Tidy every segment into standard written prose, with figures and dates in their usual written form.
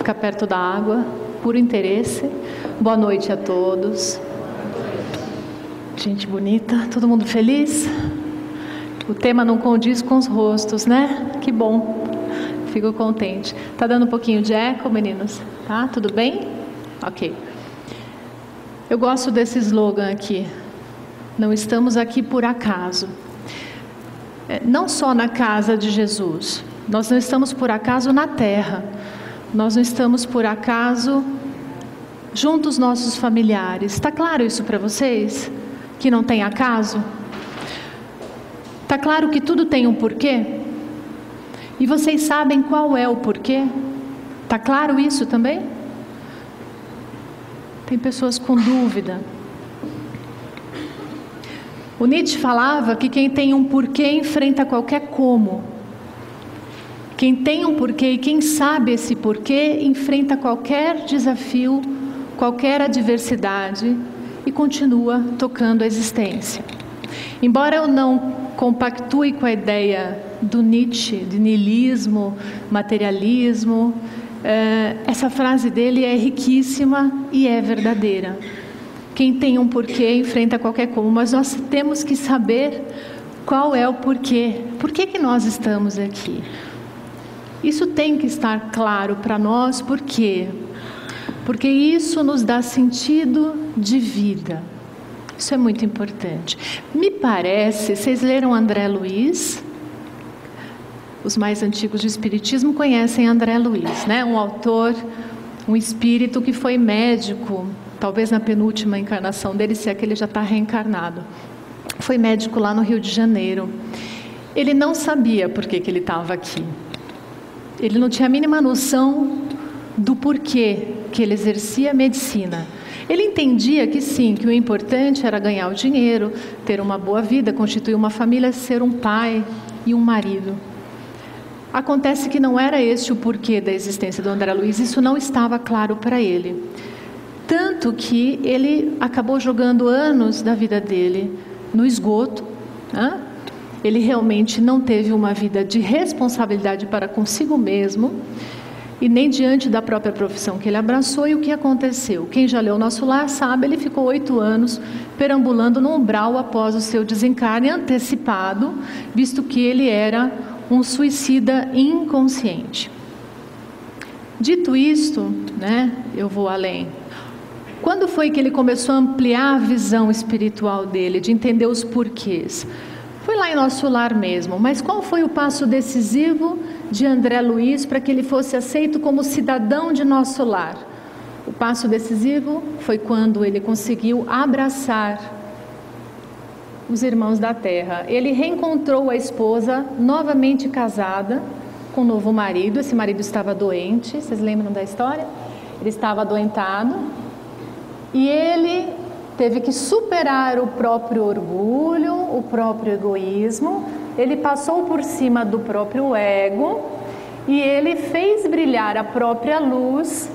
ficar perto da água, por interesse. Boa noite a todos. Gente bonita, todo mundo feliz? O tema não condiz com os rostos, né? Que bom, fico contente. Tá dando um pouquinho de eco, meninos? Tá? Tudo bem? Ok. Eu gosto desse slogan aqui. Não estamos aqui por acaso. Não só na casa de Jesus. Nós não estamos por acaso na terra. Nós não estamos por acaso junto aos nossos familiares. Está claro isso para vocês? Que não tem acaso? Está claro que tudo tem um porquê? E vocês sabem qual é o porquê? Está claro isso também? Tem pessoas com dúvida. O Nietzsche falava que quem tem um porquê enfrenta qualquer como. Quem tem um porquê e quem sabe esse porquê enfrenta qualquer desafio, qualquer adversidade e continua tocando a existência. Embora eu não compactue com a ideia do Nietzsche, de niilismo, materialismo, essa frase dele é riquíssima e é verdadeira. Quem tem um porquê enfrenta qualquer como, mas nós temos que saber qual é o porquê. Por que nós estamos aqui? Isso tem que estar claro para nós, por quê? Porque isso nos dá sentido de vida. Isso é muito importante. Me parece, vocês leram André Luiz? Os mais antigos do Espiritismo conhecem André Luiz, né? Um autor, um espírito que foi médico, talvez na penúltima encarnação dele, se é que ele já está reencarnado. Foi médico lá no Rio de Janeiro. Ele não sabia por que ele estava aqui. Ele não tinha a mínima noção do porquê que ele exercia a medicina. Ele entendia que sim, que o importante era ganhar o dinheiro, ter uma boa vida, constituir uma família, ser um pai e um marido. Acontece que não era este o porquê da existência do André Luiz, isso não estava claro para ele. Tanto que ele acabou jogando anos da vida dele no esgoto. Ele realmente não teve uma vida de responsabilidade para consigo mesmo e nem diante da própria profissão que ele abraçou. E o que aconteceu? Quem já leu Nosso Lar sabe, ele ficou 8 anos perambulando no umbral após o seu desencarne antecipado, visto que ele era um suicida inconsciente. Dito isto, eu vou além. Quando foi que ele começou a ampliar a visão espiritual dele, de entender os porquês? Foi lá em Nosso Lar mesmo, mas qual foi o passo decisivo de André Luiz para que ele fosse aceito como cidadão de Nosso Lar? O passo decisivo foi quando ele conseguiu abraçar os irmãos da terra. Ele reencontrou a esposa, novamente casada, com um novo marido. Esse marido estava doente, vocês lembram da história? Ele estava adoentado e ele teve que superar o próprio orgulho, o próprio egoísmo. Ele passou por cima do próprio ego e ele fez brilhar a própria luz,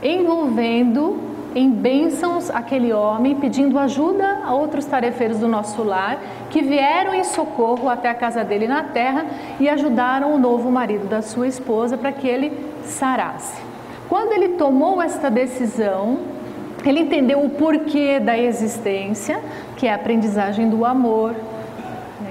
envolvendo em bênçãos aquele homem, pedindo ajuda a outros tarefeiros do Nosso Lar, que vieram em socorro até a casa dele na terra e ajudaram o novo marido da sua esposa para que ele sarasse. Quando ele tomou esta decisão, ele entendeu o porquê da existência, que é a aprendizagem do amor,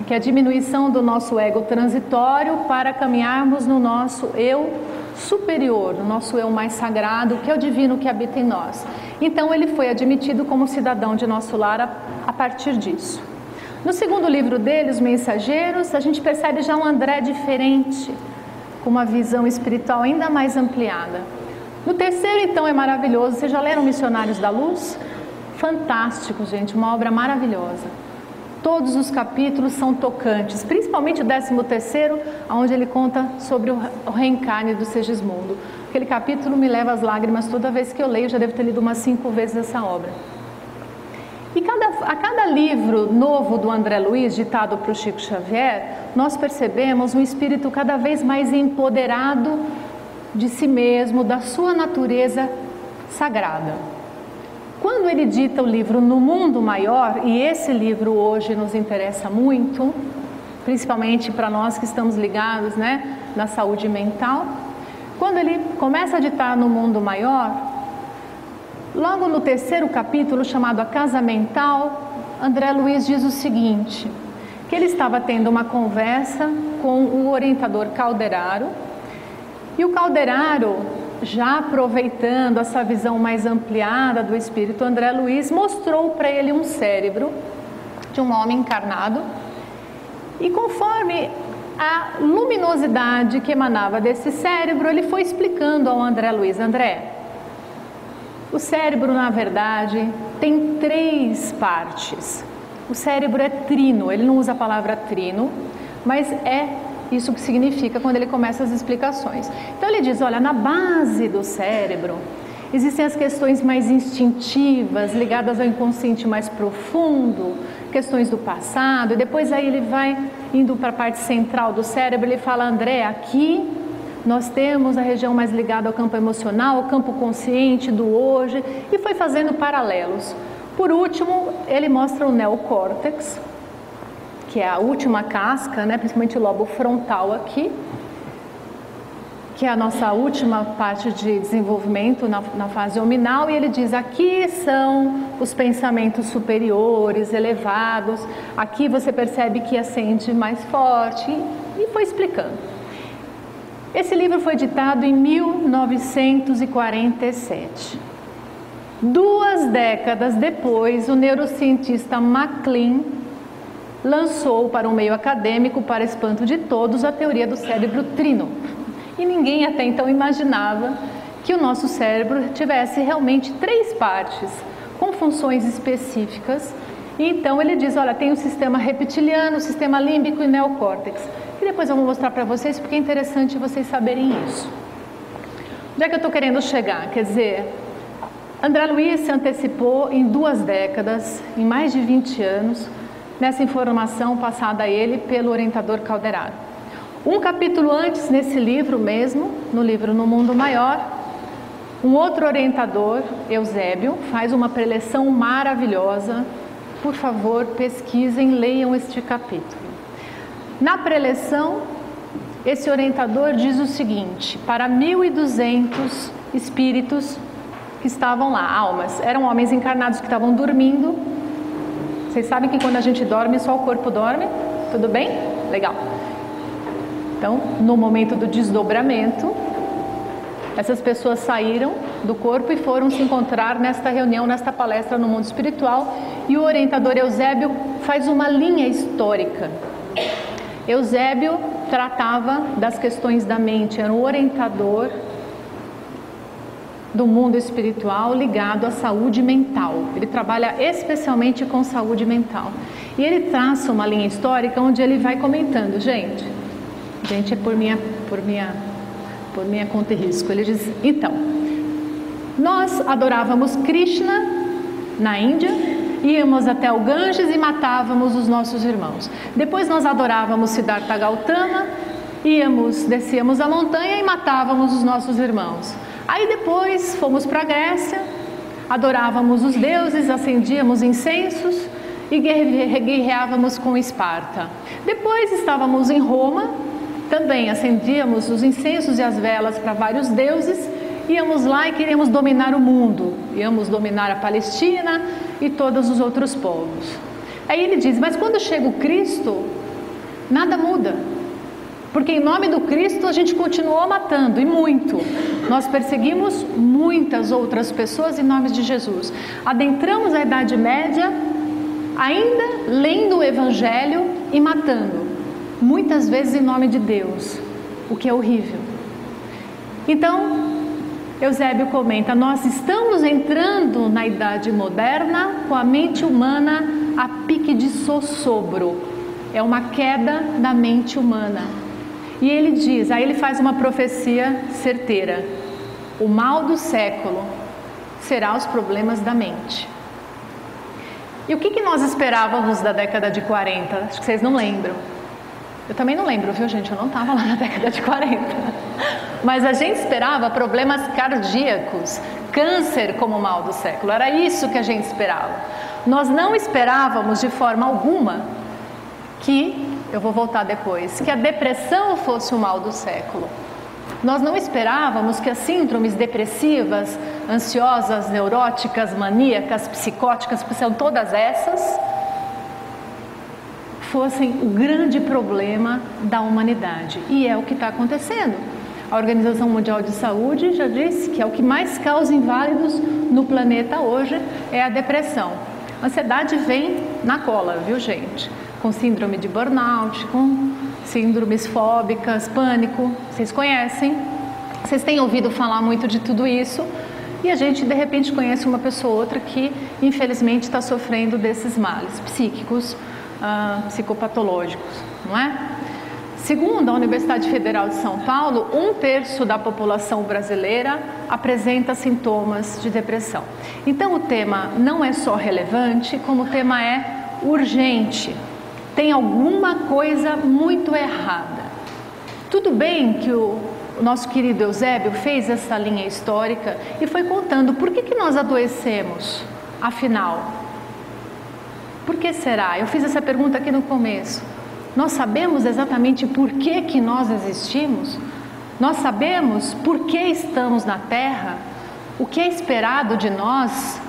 que é a diminuição do nosso ego transitório para caminharmos no nosso eu superior, no nosso eu mais sagrado, que é o divino que habita em nós. Então ele foi admitido como cidadão de Nosso Lar a partir disso. No segundo livro dele, Os Mensageiros, a gente percebe já um André diferente, com uma visão espiritual ainda mais ampliada. No terceiro, então, é maravilhoso. Vocês já leram Missionários da Luz? Fantástico, gente, uma obra maravilhosa. Todos os capítulos são tocantes, principalmente o 13º, onde ele conta sobre o reencarne do Segismundo. Aquele capítulo me leva às lágrimas toda vez que eu leio, já devo ter lido umas 5 vezes essa obra. E a cada livro novo do André Luiz, ditado por Chico Xavier, nós percebemos um espírito cada vez mais empoderado de si mesmo, da sua natureza sagrada. Quando ele dita o livro No Mundo Maior, e esse livro hoje nos interessa muito, principalmente para nós que estamos ligados, na saúde mental, Quando ele começa a ditar no mundo maior, logo no 3º capítulo, chamado A Casa Mental, André Luiz diz o seguinte, que ele estava tendo uma conversa com o orientador Calderaro, e o Calderaro, já aproveitando essa visão mais ampliada do espírito André Luiz, mostrou para ele um cérebro de um homem encarnado, e conforme a luminosidade que emanava desse cérebro, ele foi explicando ao André Luiz: André, o cérebro, na verdade, tem 3 partes. O cérebro é trino, ele não usa a palavra trino, mas é isso que significa quando ele começa as explicações. Então ele diz, olha, na base do cérebro existem as questões mais instintivas, ligadas ao inconsciente mais profundo, questões do passado, e depois aí ele vai indo para a parte central do cérebro, ele fala, André, aqui nós temos a região mais ligada ao campo emocional, ao campo consciente do hoje, e foi fazendo paralelos. Por último, ele mostra o neocórtex, que é a última casca, né, principalmente o lobo frontal aqui, que é a nossa última parte de desenvolvimento na fase hominal, e ele diz, aqui são os pensamentos superiores, elevados, aqui você percebe que acende mais forte, e foi explicando. Esse livro foi editado em 1947. 2 décadas depois, o neurocientista MacLean lançou para o meio acadêmico, para espanto de todos, a teoria do cérebro trino. E ninguém até então imaginava que o nosso cérebro tivesse realmente 3 partes, com funções específicas. E então ele diz, olha, tem o sistema reptiliano, o sistema límbico e neocórtex. E depois eu vou mostrar para vocês, porque é interessante vocês saberem isso. Onde é que eu estou querendo chegar? Quer dizer, André Luiz se antecipou em 2 décadas, em mais de 20 anos, nessa informação passada a ele pelo orientador Calderaro. Um capítulo antes, nesse livro mesmo, no livro No Mundo Maior, um outro orientador, Eusébio, faz uma preleção maravilhosa. Por favor, pesquisem, leiam este capítulo. Na preleção, esse orientador diz o seguinte, para 1.200 espíritos que estavam lá, almas, eram homens encarnados que estavam dormindo. Vocês sabem que quando a gente dorme, só o corpo dorme? Tudo bem? Legal. Então, no momento do desdobramento, essas pessoas saíram do corpo e foram se encontrar nesta reunião, nesta palestra no mundo espiritual, e o orientador Eusébio faz uma linha histórica. Eusébio tratava das questões da mente, era um orientador do mundo espiritual ligado à saúde mental. Ele trabalha especialmente com saúde mental. E ele traça uma linha histórica onde ele vai comentando, gente, é por minha conta e risco. Ele diz, então, nós adorávamos Krishna na Índia, íamos até o Ganges e matávamos os nossos irmãos. Depois nós adorávamos Siddhartha Gautama, descíamos a montanha e matávamos os nossos irmãos. Aí depois fomos para a Grécia, adorávamos os deuses, acendíamos incensos e guerreávamos com Esparta. Depois estávamos em Roma, também acendíamos os incensos e as velas para vários deuses, íamos lá e queríamos dominar o mundo, íamos dominar a Palestina e todos os outros povos. Aí ele diz, mas quando chega o Cristo, nada muda, porque em nome do Cristo a gente continuou matando, e muito. Nós perseguimos muitas outras pessoas em nome de Jesus. Adentramos a Idade Média, ainda lendo o Evangelho e matando, muitas vezes em nome de Deus, o que é horrível. Então, Eusébio comenta, nós estamos entrando na idade moderna com a mente humana a pique de sossobro. É uma queda da mente humana. E ele diz, aí ele faz uma profecia certeira. O mal do século será os problemas da mente. E o que nós esperávamos da década de 40? Acho que vocês não lembram. Eu também não lembro, viu, gente? Eu não estava lá na década de 40. Mas a gente esperava problemas cardíacos, câncer como mal do século. Era isso que a gente esperava. Nós não esperávamos de forma alguma que, eu vou voltar depois, que a depressão fosse o mal do século. Nós não esperávamos que as síndromes depressivas, ansiosas, neuróticas, maníacas, psicóticas, que são todas essas, fossem o grande problema da humanidade. E é o que está acontecendo. A Organização Mundial de Saúde já disse que é o que mais causa inválidos no planeta hoje é a depressão. A ansiedade vem na cola, viu, gente? Com síndrome de burnout, com síndromes fóbicas, pânico. Vocês conhecem? Vocês têm ouvido falar muito de tudo isso. E a gente, de repente, conhece uma pessoa ou outra que, infelizmente, está sofrendo desses males psíquicos, psicopatológicos, não é? Segundo a Universidade Federal de São Paulo, 1/3 da população brasileira apresenta sintomas de depressão. Então o tema não é só relevante, como o tema é urgente. Tem alguma coisa muito errada. Tudo bem que o nosso querido Eusébio fez essa linha histórica e foi contando por que nós adoecemos, afinal. Por que será? Eu fiz essa pergunta aqui no começo. Nós sabemos exatamente por que nós existimos? Nós sabemos por que estamos na Terra? O que é esperado de nós?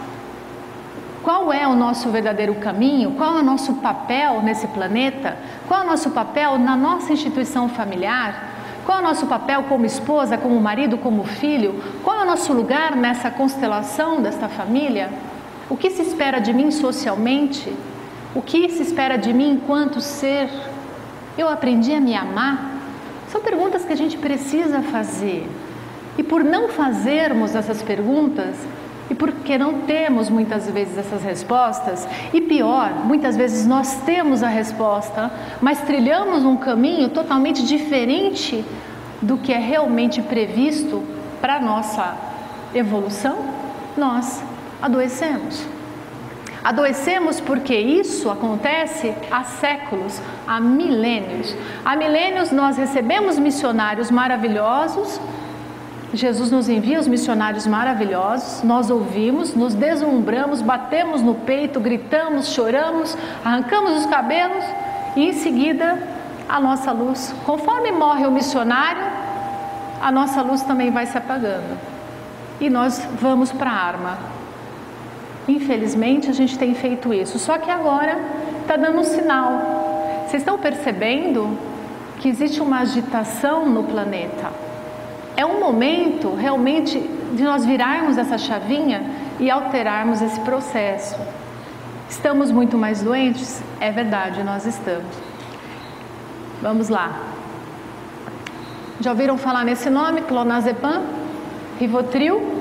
Qual é o nosso verdadeiro caminho? Qual é o nosso papel nesse planeta? Qual é o nosso papel na nossa instituição familiar? Qual é o nosso papel como esposa, como marido, como filho? Qual é o nosso lugar nessa constelação desta família? O que se espera de mim socialmente? O que se espera de mim enquanto ser? Eu aprendi a me amar? São perguntas que a gente precisa fazer. E por não fazermos essas perguntas, e porque não temos muitas vezes essas respostas, e pior, muitas vezes nós temos a resposta, mas trilhamos um caminho totalmente diferente do que é realmente previsto para a nossa evolução, nós adoecemos. Adoecemos porque isso acontece há séculos, há milênios. Há milênios nós recebemos missionários maravilhosos, Jesus nos envia os missionários maravilhosos, nós ouvimos, nos deslumbramos, batemos no peito, gritamos, choramos, arrancamos os cabelos e em seguida a nossa luz, conforme morre o missionário, a nossa luz também vai se apagando e nós vamos para a arma. Infelizmente a gente tem feito isso, só que agora está dando um sinal. Vocês estão percebendo que existe uma agitação no planeta? É um momento realmente de nós virarmos essa chavinha e alterarmos esse processo. Estamos muito mais doentes? É verdade, nós estamos. Vamos lá. Já ouviram falar nesse nome? Clonazepam? Rivotril?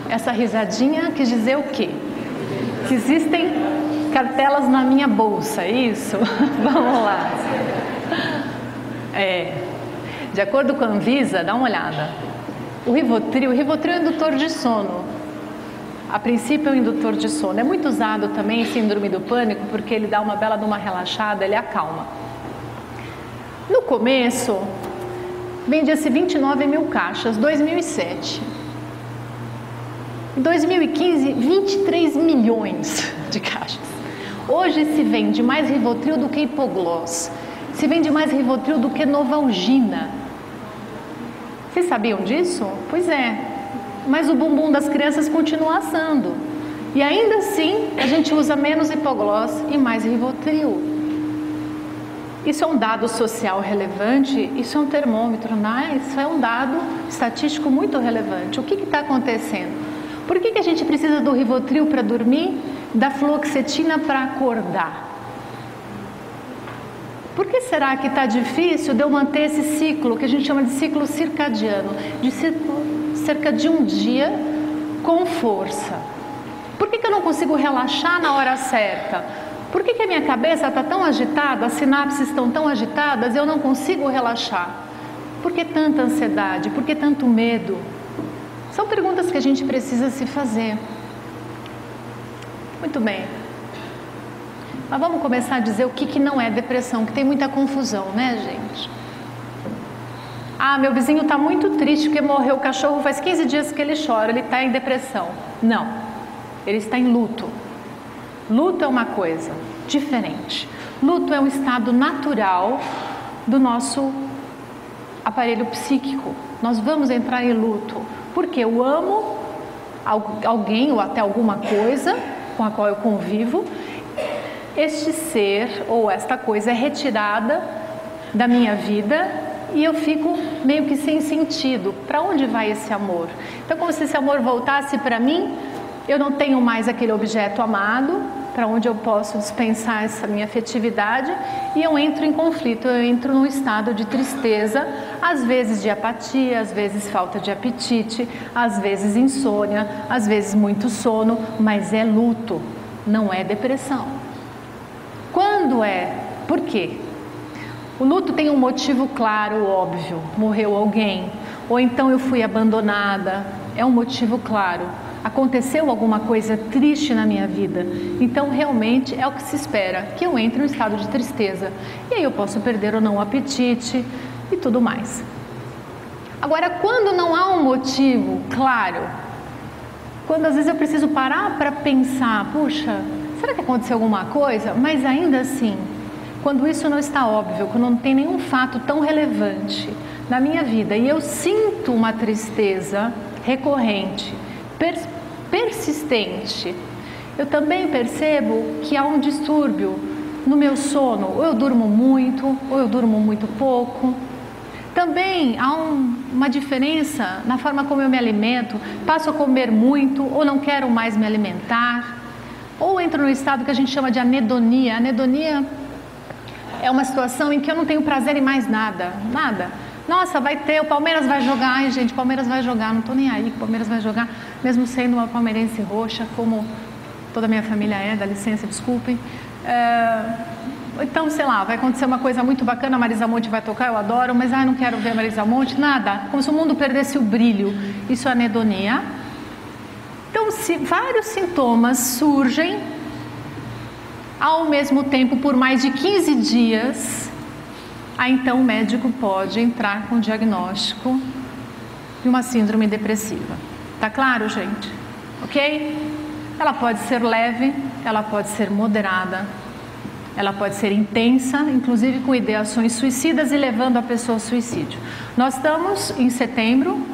Essa risadinha quis dizer o quê? Que existem cartelas na minha bolsa, é isso? Vamos lá. De acordo com a Anvisa, dá uma olhada. O Rivotril é indutor de sono. A princípio é um indutor de sono. É muito usado também em síndrome do pânico, porque ele dá uma bela de uma relaxada, ele acalma. No começo, vendia-se 29 mil caixas, 2007. Em 2015, 23 milhões de caixas. Hoje se vende mais Rivotril do que Hipoglós. Se vende mais Rivotril do que Novalgina. Vocês sabiam disso? Pois é. Mas o bumbum das crianças continua assando. E ainda assim, a gente usa menos Hipoglós e mais Rivotril. Isso é um dado social relevante? Isso é um termômetro, né? Isso é um dado estatístico muito relevante. O que está acontecendo? Por que a gente precisa do Rivotril para dormir, da fluoxetina para acordar? Por que será que está difícil de eu manter esse ciclo, que a gente chama de ciclo circadiano, de cerca de um dia com força? Por que eu não consigo relaxar na hora certa? Por que a minha cabeça está tão agitada, as sinapses estão tão agitadas e eu não consigo relaxar? Por que tanta ansiedade? Por que tanto medo? São perguntas que a gente precisa se fazer. Muito bem. Mas vamos começar a dizer o que não é depressão, que tem muita confusão, né, gente? Ah, meu vizinho está muito triste porque morreu o cachorro, faz 15 dias que ele chora, ele está em depressão. Não, ele está em luto. Luto é uma coisa diferente. Luto é um estado natural do nosso aparelho psíquico. Nós vamos entrar em luto, porque eu amo alguém ou até alguma coisa com a qual eu convivo. Este ser ou esta coisa é retirada da minha vida e eu fico meio que sem sentido. Para onde vai esse amor? Então, como se esse amor voltasse para mim, eu não tenho mais aquele objeto amado para onde eu posso dispensar essa minha afetividade e eu entro em conflito, eu entro num estado de tristeza, às vezes de apatia, às vezes falta de apetite, às vezes insônia, às vezes muito sono, mas é luto, não é depressão. Quando é? Por quê? O luto tem um motivo claro, óbvio, morreu alguém, ou então eu fui abandonada, é um motivo claro. Aconteceu alguma coisa triste na minha vida, então realmente é o que se espera, que eu entre em um estado de tristeza. E aí eu posso perder ou não o apetite e tudo mais. Agora, quando não há um motivo claro, quando às vezes eu preciso parar para pensar, puxa, será que aconteceu alguma coisa? Mas ainda assim, quando isso não está óbvio, quando não tem nenhum fato tão relevante na minha vida e eu sinto uma tristeza recorrente, persistente, eu também percebo que há um distúrbio no meu sono, ou eu durmo muito, ou eu durmo muito pouco. Também há uma diferença na forma como eu me alimento, passo a comer muito ou não quero mais me alimentar, ou entro no estado que a gente chama de anedonia. A anedonia é uma situação em que eu não tenho prazer em mais nada. Nossa, vai ter, o Palmeiras vai jogar, ai gente, o Palmeiras vai jogar, não estou nem aí que o Palmeiras vai jogar, mesmo sendo uma palmeirense roxa, como toda a minha família é, dá licença, desculpem. Então, sei lá, vai acontecer uma coisa muito bacana, a Marisa Monte vai tocar, eu adoro, mas não quero ver a Marisa Monte, nada, como se o mundo perdesse o brilho, isso é anedonia. Então, vários sintomas surgem ao mesmo tempo por mais de 15 dias, aí então o médico pode entrar com o diagnóstico de uma síndrome depressiva. Tá claro, gente? Ok? Ela pode ser leve, ela pode ser moderada, ela pode ser intensa, inclusive com ideações suicidas e levando a pessoa ao suicídio. Nós estamos em setembro,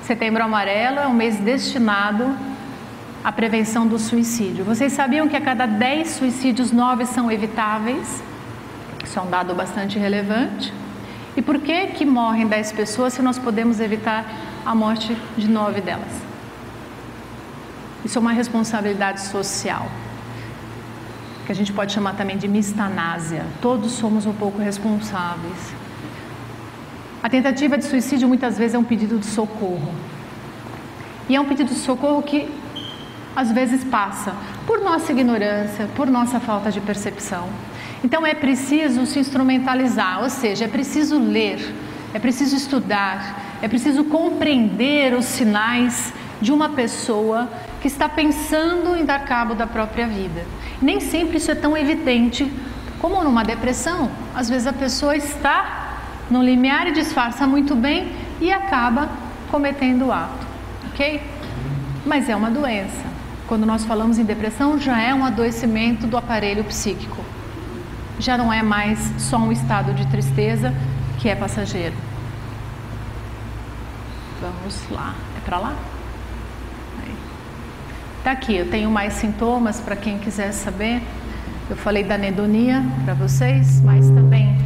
Setembro Amarelo é um mês destinado à prevenção do suicídio. Vocês sabiam que a cada 10 suicídios, 9 são evitáveis? Isso é um dado bastante relevante. E por que morrem 10 pessoas se nós podemos evitar a morte de 9 delas? Isso é uma responsabilidade social, que a gente pode chamar também de mistanásia. Todos somos um pouco responsáveis. A tentativa de suicídio muitas vezes é um pedido de socorro. E é um pedido de socorro que às vezes passa por nossa ignorância, por nossa falta de percepção. Então é preciso se instrumentalizar, ou seja, é preciso ler, é preciso estudar, é preciso compreender os sinais de uma pessoa que está pensando em dar cabo da própria vida. Nem sempre isso é tão evidente como numa depressão. Às vezes a pessoa está no limiar e disfarça muito bem e acaba cometendo o ato, ok? Mas é uma doença. Quando nós falamos em depressão, já é um adoecimento do aparelho psíquico. Já não é mais só um estado de tristeza que é passageiro. Vamos lá. É para lá? Tá aqui, eu tenho mais sintomas para quem quiser saber. Eu falei da anedonia para vocês, mas também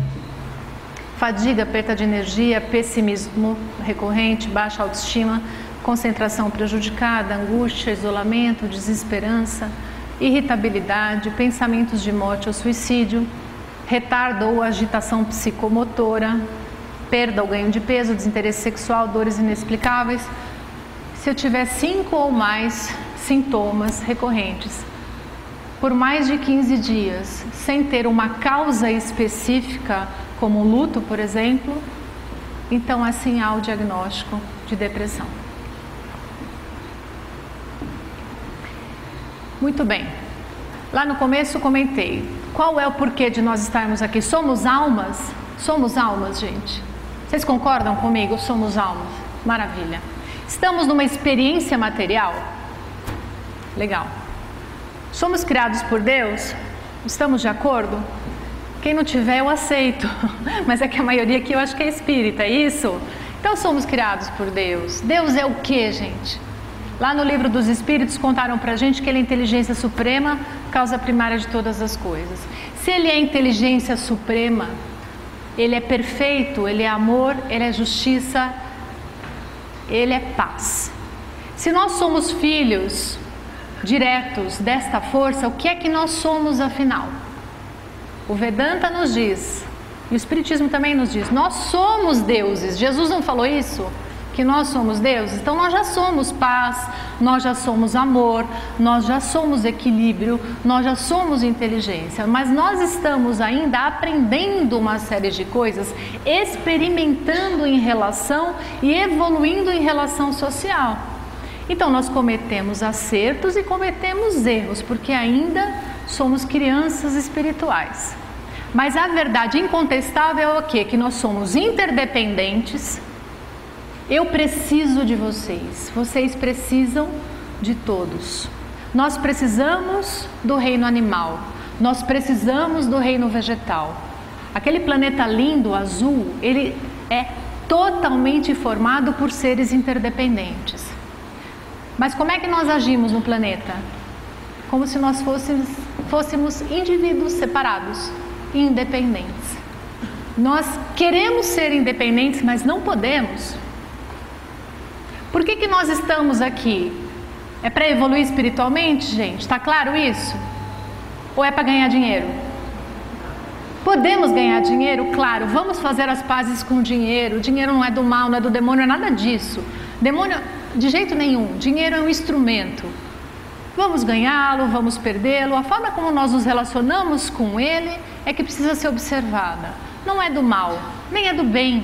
fadiga, perda de energia, pessimismo recorrente, baixa autoestima, concentração prejudicada, angústia, isolamento, desesperança, irritabilidade, pensamentos de morte ou suicídio, retardo ou agitação psicomotora, perda ou ganho de peso, desinteresse sexual, dores inexplicáveis. Se eu tiver 5 ou mais sintomas recorrentes por mais de 15 dias, sem ter uma causa específica, como um luto, por exemplo, então assim há o diagnóstico de depressão. Muito bem. Lá no começo comentei, qual é o porquê de nós estarmos aqui? Somos almas? Somos almas, gente. Vocês concordam comigo? Somos almas. Maravilha. Estamos numa experiência material? Legal. Somos criados por Deus? Estamos de acordo? Quem não tiver, eu aceito. Mas é que a maioria aqui eu acho que é espírita, é isso? Então somos criados por Deus. Deus é o quê, gente? Lá no livro dos Espíritos contaram pra gente que Ele é a inteligência suprema, causa primária de todas as coisas. Se Ele é a inteligência suprema, Ele é perfeito, Ele é amor, Ele é justiça, Ele é paz. Se nós somos filhos diretos desta força, o que é que nós somos afinal? O Vedanta nos diz, e o Espiritismo também nos diz, nós somos deuses. Jesus não falou isso? Que nós somos deuses? Então nós já somos paz, nós já somos amor, nós já somos equilíbrio, nós já somos inteligência, mas nós estamos ainda aprendendo uma série de coisas, experimentando em relação e evoluindo em relação social. Então nós cometemos acertos e cometemos erros, porque ainda somos crianças espirituais. Mas a verdade incontestável é o quê? Que nós somos interdependentes. Eu preciso de vocês, vocês precisam de todos. Nós precisamos do reino animal, nós precisamos do reino vegetal. Aquele planeta lindo, azul, ele é totalmente formado por seres interdependentes. Mas como é que nós agimos no planeta? Como se nós fôssemos indivíduos separados, independentes. Nós queremos ser independentes, mas não podemos. Por que nós estamos aqui? É para evoluir espiritualmente, gente? Está claro isso? Ou é para ganhar dinheiro? Podemos ganhar dinheiro? Claro, vamos fazer as pazes com o dinheiro. O dinheiro não é do mal, não é do demônio, não é nada disso. Demônio, de jeito nenhum. Dinheiro é um instrumento. Vamos ganhá-lo, vamos perdê-lo. A forma como nós nos relacionamos com ele é que precisa ser observada. Não é do mal, nem é do bem.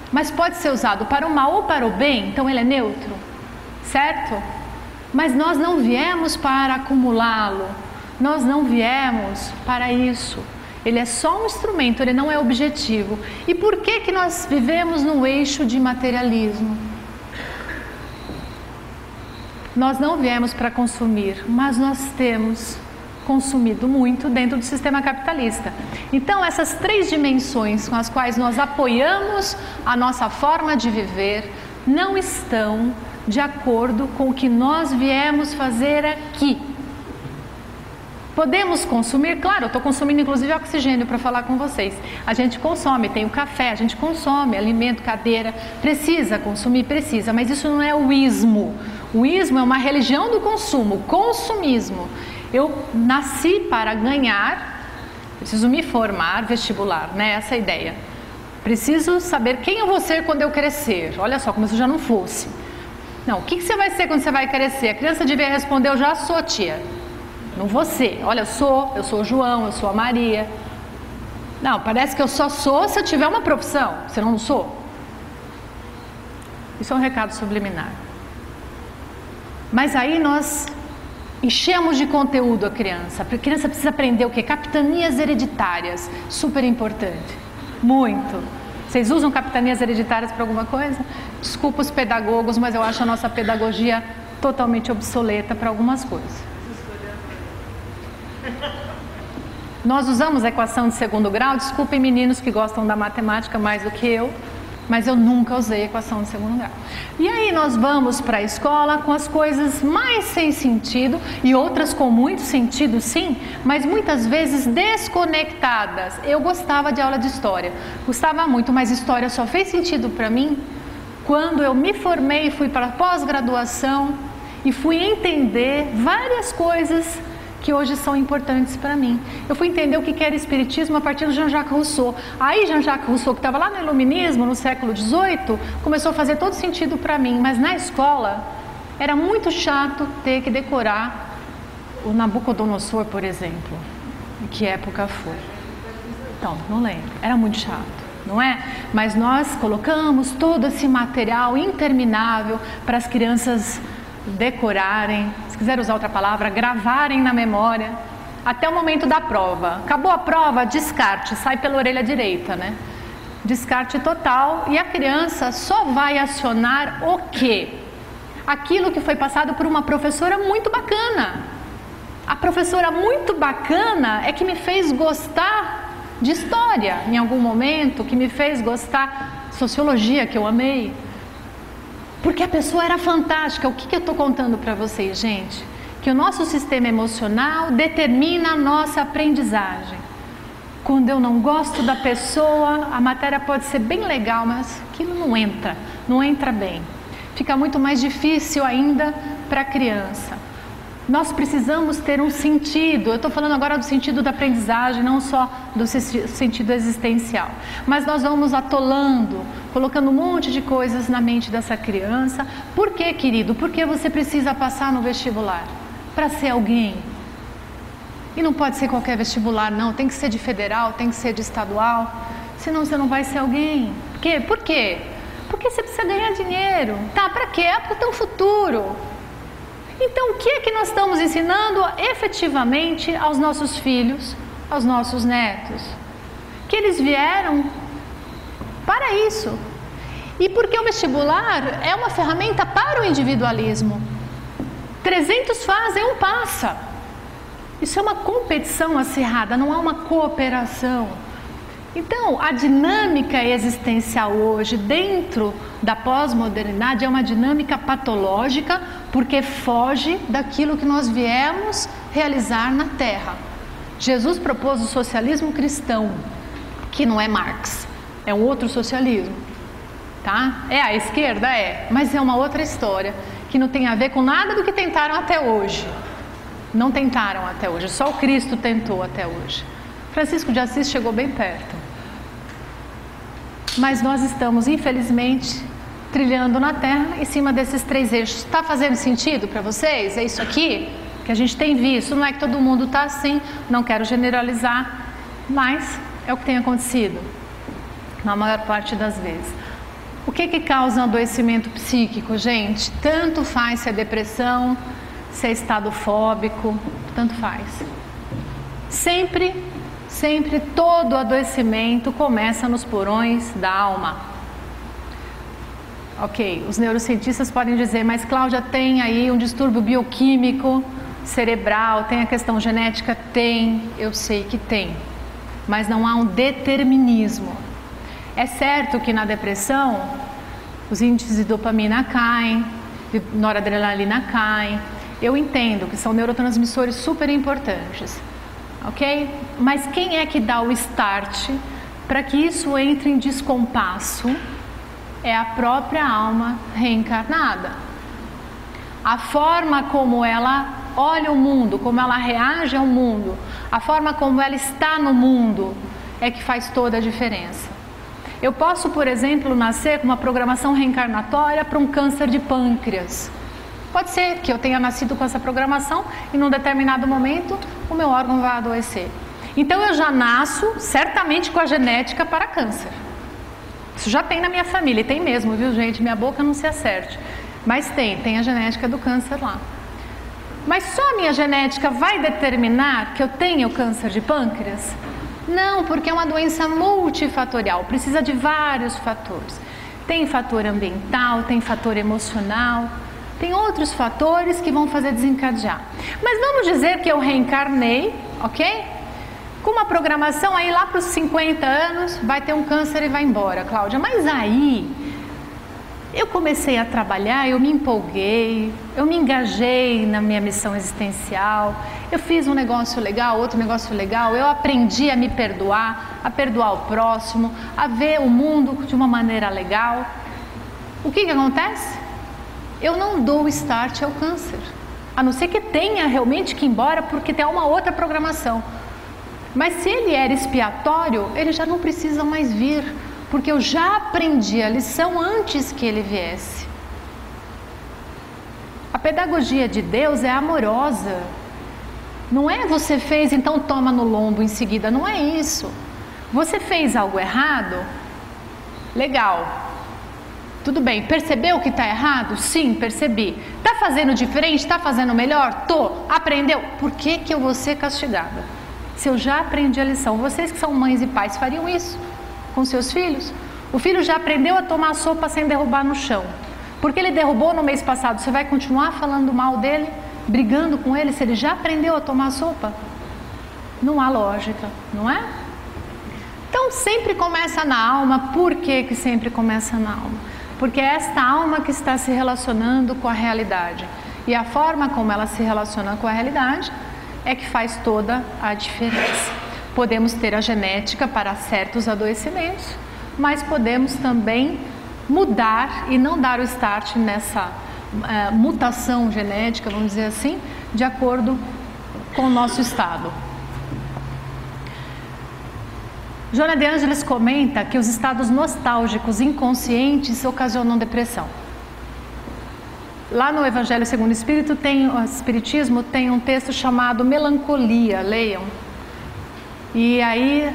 Mas pode ser usado para o mal ou para o bem, então ele é neutro, certo? Mas nós não viemos para acumulá-lo, nós não viemos para isso. Ele é só um instrumento, ele não é objetivo. E por que nós vivemos no eixo de materialismo? Nós não viemos para consumir, mas nós temos consumido muito dentro do sistema capitalista. Então essas três dimensões com as quais nós apoiamos a nossa forma de viver não estão de acordo com o que nós viemos fazer aqui. Podemos consumir? Claro, eu estou consumindo inclusive oxigênio para falar com vocês. A gente consome, tem o café, a gente consome alimento, cadeira, precisa consumir, precisa, mas isso não é o ismo. O ismo é uma religião do consumo, consumismo. Eu nasci para ganhar, preciso me formar, vestibular, né? Essa é a ideia. Preciso saber quem eu vou ser quando eu crescer. Olha só, como se eu já não fosse. Não, o que você vai ser quando você vai crescer? A criança devia responder, eu já sou tia. Não vou ser. Olha, eu sou o João, eu sou a Maria. Não, parece que eu só sou se eu tiver uma profissão, senão não sou. Isso é um recado subliminar. Mas aí nós enchemos de conteúdo a criança. A criança precisa aprender o quê? Capitanias hereditárias. Super importante. Muito. Vocês usam capitanias hereditárias para alguma coisa? Desculpa os pedagogos, mas eu acho a nossa pedagogia totalmente obsoleta para algumas coisas. Nós usamos a equação de segundo grau. Desculpem meninos que gostam da matemática mais do que eu, mas eu nunca usei a equação de segundo grau. E aí nós vamos para a escola com as coisas mais sem sentido e outras com muito sentido, sim, mas muitas vezes desconectadas. Eu gostava de aula de história, gostava muito, mas história só fez sentido para mim quando eu me formei e fui para a pós-graduação e fui entender várias coisas que hoje são importantes para mim. Eu fui entender o que era espiritismo a partir do Jean-Jacques Rousseau. Aí Jean-Jacques Rousseau, que estava lá no iluminismo, no século XVIII, começou a fazer todo sentido para mim. Mas na escola, era muito chato ter que decorar o Nabucodonosor, por exemplo. Em que época foi? Então, não lembro. Era muito chato, não é? Mas nós colocamos todo esse material interminável para as crianças decorarem, se quiser usar outra palavra, gravarem na memória, até o momento da prova. Acabou a prova, descarte, sai pela orelha direita, né? Descarte total, e a criança só vai acionar o quê? Aquilo que foi passado por uma professora muito bacana. A professora muito bacana é que me fez gostar de história em algum momento que me fez gostar, sociologia que eu amei, porque a pessoa era fantástica. O que eu estou contando para vocês, gente? Que o nosso sistema emocional determina a nossa aprendizagem. Quando eu não gosto da pessoa, a matéria pode ser bem legal, mas aquilo não entra bem. Fica muito mais difícil ainda para a criança. Nós precisamos ter um sentido. Eu estou falando agora do sentido da aprendizagem, não só do sentido existencial. Mas nós vamos atolando, colocando um monte de coisas na mente dessa criança. Por quê, querido? Porque você precisa passar no vestibular para ser alguém. E não pode ser qualquer vestibular, não. Tem que ser de federal, tem que ser de estadual. Senão você não vai ser alguém. Por quê? Por quê? Porque você precisa ganhar dinheiro. Tá, para quê? É para ter um futuro. Então, o que é que nós estamos ensinando efetivamente aos nossos filhos, aos nossos netos? Que eles vieram para isso. E porque o vestibular é uma ferramenta para o individualismo. 300 fazem, um passa. Isso é uma competição acirrada, não há uma cooperação. Então, a dinâmica existencial hoje, dentro da pós-modernidade, é uma dinâmica patológica, porque foge daquilo que nós viemos realizar na Terra. Jesus propôs o socialismo cristão, que não é Marx, é um outro socialismo, tá? É a esquerda? É, mas é uma outra história, que não tem a ver com nada do que tentaram até hoje. Não tentaram até hoje, só o Cristo tentou até hoje. Francisco de Assis chegou bem perto. Mas nós estamos, infelizmente, trilhando na Terra em cima desses 3 eixos. Está fazendo sentido para vocês? É isso aqui que a gente tem visto. Não é que todo mundo está assim, não quero generalizar, mas é o que tem acontecido na maior parte das vezes. O que causa um adoecimento psíquico, gente? Tanto faz se é depressão, se é estado fóbico, tanto faz. Sempre todo adoecimento começa nos porões da alma. Ok, os neurocientistas podem dizer, mas Cláudia, tem aí um distúrbio bioquímico cerebral, tem a questão genética? Tem, eu sei que tem, mas não há um determinismo. É certo que na depressão os índices de dopamina caem, de noradrenalina caem, eu entendo que são neurotransmissores super importantes. Ok? Mas quem é que dá o start para que isso entre em descompasso? É a própria alma reencarnada. A forma como ela olha o mundo, como ela reage ao mundo, a forma como ela está no mundo é que faz toda a diferença. Eu posso, por exemplo, nascer com uma programação reencarnatória para um câncer de pâncreas. Pode ser que eu tenha nascido com essa programação e num determinado momento o meu órgão vai adoecer. Então eu já nasço certamente com a genética para câncer. Isso já tem na minha família, e tem mesmo, viu gente? Minha boca não se acerte. Mas tem a genética do câncer lá. Mas só a minha genética vai determinar que eu tenho câncer de pâncreas? Não, porque é uma doença multifatorial, precisa de vários fatores. Tem fator ambiental, tem fator emocional, tem outros fatores que vão fazer desencadear. Mas vamos dizer que eu reencarnei, ok? Com uma programação aí lá para os 50 anos, vai ter um câncer e vai embora, Cláudia. Mas aí, eu comecei a trabalhar, eu me empolguei, eu me engajei na minha missão existencial, eu fiz um negócio legal, outro negócio legal, eu aprendi a me perdoar, a perdoar o próximo, a ver o mundo de uma maneira legal. O que acontece? Eu não dou start ao câncer, a não ser que tenha realmente que ir embora porque tem uma outra programação. Mas se ele era expiatório, ele já não precisa mais vir, porque eu já aprendi a lição antes que ele viesse. A pedagogia de Deus é amorosa. Não é você fez, então toma no lombo em seguida, não é isso. Você fez algo errado? Legal. Tudo bem, percebeu que está errado? Sim, percebi. Está fazendo diferente? Está fazendo melhor? Tô. Aprendeu? Por que eu vou ser castigada? Se eu já aprendi a lição. Vocês que são mães e pais fariam isso com seus filhos? O filho já aprendeu a tomar sopa sem derrubar no chão. Porque ele derrubou no mês passado, você vai continuar falando mal dele? Brigando com ele se ele já aprendeu a tomar sopa? Não há lógica, não é? Então sempre começa na alma. Por que sempre começa na alma? Porque é esta alma que está se relacionando com a realidade. E a forma como ela se relaciona com a realidade é que faz toda a diferença. Podemos ter a genética para certos adoecimentos, mas podemos também mudar e não dar o start nessa mutação genética, vamos dizer assim, de acordo com o nosso estado. Joana de Ângeles comenta que os estados nostálgicos inconscientes ocasionam depressão. Lá no Evangelho segundo o Espiritismo tem um texto chamado Melancolia, leiam. E aí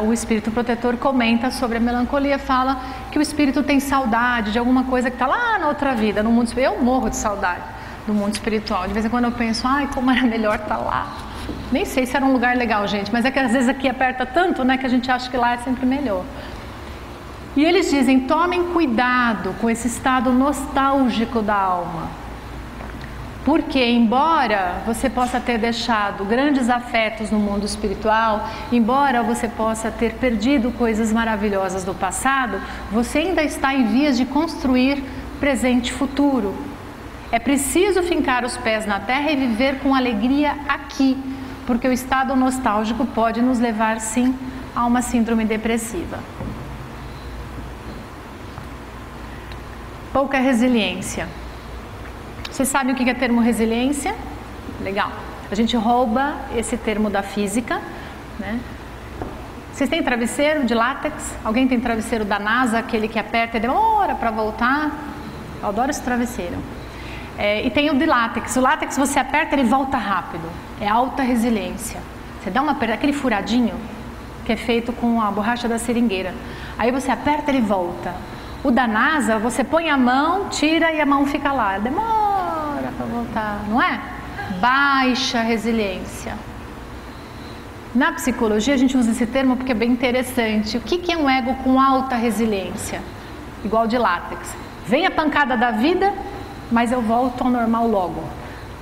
o espírito protetor comenta sobre a melancolia, fala que o espírito tem saudade de alguma coisa que está lá na outra vida, no mundo espiritual. Eu morro de saudade do mundo espiritual. De vez em quando eu penso, ai, como era melhor estar lá. Nem sei se era um lugar legal, gente, mas é que às vezes aqui aperta tanto, né, que a gente acha que lá é sempre melhor. E eles dizem, tomem cuidado com esse estado nostálgico da alma. Porque, embora você possa ter deixado grandes afetos no mundo espiritual, embora você possa ter perdido coisas maravilhosas do passado, você ainda está em vias de construir presente e futuro. É preciso fincar os pés na terra e viver com alegria aqui, porque o estado nostálgico pode nos levar, sim, a uma síndrome depressiva. Pouca resiliência. Vocês sabem o que é termo resiliência? Legal. A gente rouba esse termo da física, né? Vocês têm travesseiro de látex? Alguém tem travesseiro da NASA, aquele que aperta e demora para voltar? Eu adoro esse travesseiro. E tem o de látex. O látex você aperta, ele volta rápido. É alta resiliência. Você dá aquele furadinho que é feito com a borracha da seringueira. Aí você aperta, ele volta. O da NASA, você põe a mão, tira e a mão fica lá. Demora para voltar, não é? Baixa resiliência. Na psicologia a gente usa esse termo porque é bem interessante. O que é um ego com alta resiliência? Igual de látex. Vem a pancada da vida, mas eu volto ao normal logo.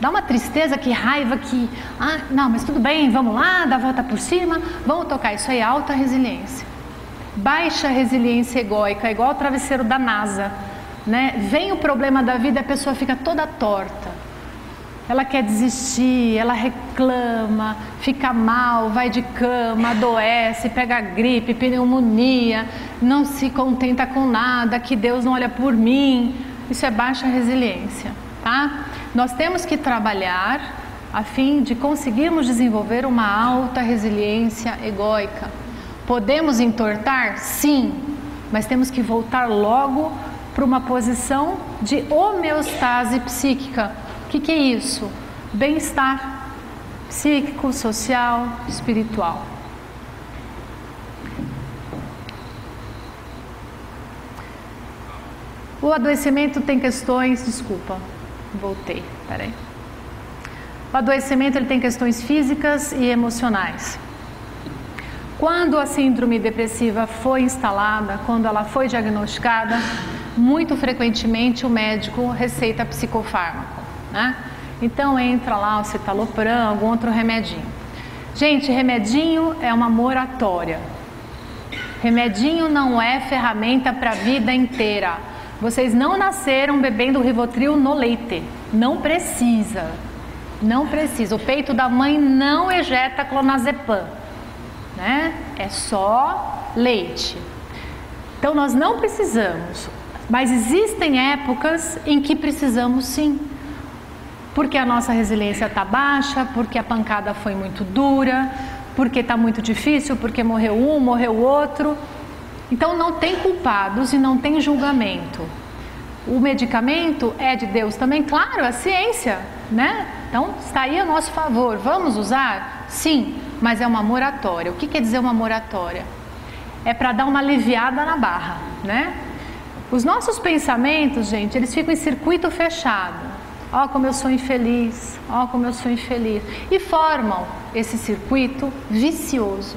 Dá uma tristeza, que raiva, que... Ah, não, mas tudo bem, vamos lá, dá a volta por cima, vamos tocar. Isso aí é alta resiliência. Baixa resiliência egóica, igual o travesseiro da NASA, né? Vem o problema da vida e a pessoa fica toda torta. Ela quer desistir, ela reclama, fica mal, vai de cama, adoece, pega gripe, pneumonia, não se contenta com nada, que Deus não olha por mim. Isso é baixa resiliência, tá? Nós temos que trabalhar a fim de conseguirmos desenvolver uma alta resiliência egóica. Podemos entortar? Sim, mas temos que voltar logo para uma posição de homeostase psíquica. O que é isso? Bem-estar psíquico, social, espiritual. O adoecimento tem questões... Desculpa, voltei, peraí. O adoecimento ele tem questões físicas e emocionais. Quando a síndrome depressiva foi instalada, quando ela foi diagnosticada, muito frequentemente o médico receita psicofármaco, né? Então entra lá o citalopram, algum outro remedinho. Gente, remedinho é uma moratória. Remedinho não é ferramenta para a vida inteira. Vocês não nasceram bebendo Rivotril no leite. Não precisa. Não precisa. O peito da mãe não ejeta clonazepam, né? É só leite. Então nós não precisamos, mas existem épocas em que precisamos sim, porque a nossa resiliência está baixa, porque a pancada foi muito dura, porque está muito difícil, porque morreu um, morreu o outro. Então não tem culpados e não tem julgamento. O medicamento é de Deus também, claro, a ciência, né? Então está aí a nosso favor. Vamos usar? Sim, mas é uma moratória. O que quer dizer uma moratória? É para dar uma aliviada na barra, né? Os nossos pensamentos, gente, eles ficam em circuito fechado. Ó, como eu sou infeliz, ó, como eu sou infeliz. E formam esse circuito vicioso.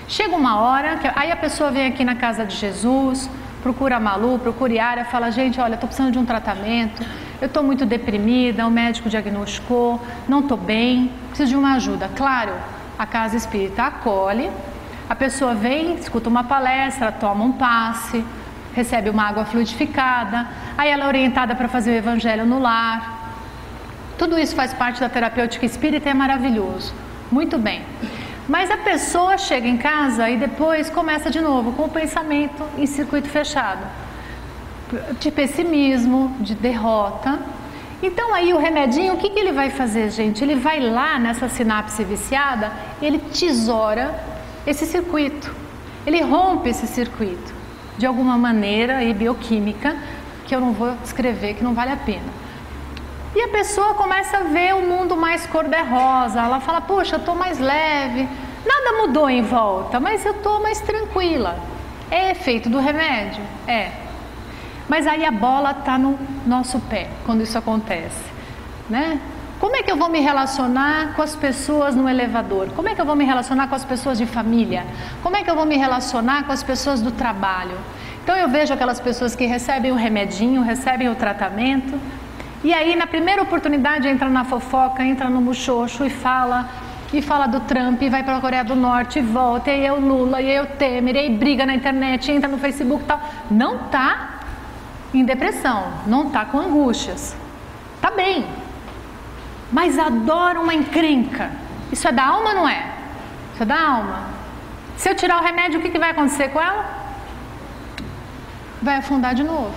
Chega uma hora, aí a pessoa vem aqui na casa de Jesus, procura a Malu, procura a Yara, fala, gente, olha, estou precisando de um tratamento, eu estou muito deprimida, o médico diagnosticou, não estou bem, preciso de uma ajuda. Claro, a casa espírita acolhe, A pessoa vem, escuta uma palestra, toma um passe, recebe uma água fluidificada, aí ela é orientada para fazer o evangelho no lar. Tudo isso faz parte da terapêutica espírita e é maravilhoso. Muito bem. Mas a pessoa chega em casa e depois começa de novo com o pensamento em circuito fechado, de pessimismo, de derrota. Então aí o remedinho, o que ele vai fazer, gente? Ele vai lá nessa sinapse viciada, ele tesoura esse circuito, ele rompe esse circuito de alguma maneira aí, bioquímica, que eu não vou descrever, que não vale a pena. E a pessoa começa a ver o mundo mais cor-de-rosa, ela fala, poxa, eu estou mais leve, nada mudou em volta, mas eu estou mais tranquila. É efeito do remédio? É. Mas aí a bola está no nosso pé, quando isso acontece, né? Como é que eu vou me relacionar com as pessoas no elevador? Como é que eu vou me relacionar com as pessoas de família? Como é que eu vou me relacionar com as pessoas do trabalho? Então eu vejo aquelas pessoas que recebem o remedinho, recebem o tratamento, e aí na primeira oportunidade entra na fofoca, entra no muxoxo e fala do Trump, e vai para a Coreia do Norte e volta, e aí é o Lula, e aí é o Temer, e aí briga na internet, entra no Facebook e tal. Não está em depressão, não está com angústias, está bem, mas adora uma encrenca. Isso é da alma ou não é? Isso é da alma. Se eu tirar o remédio, o que vai acontecer com ela? Vai afundar de novo.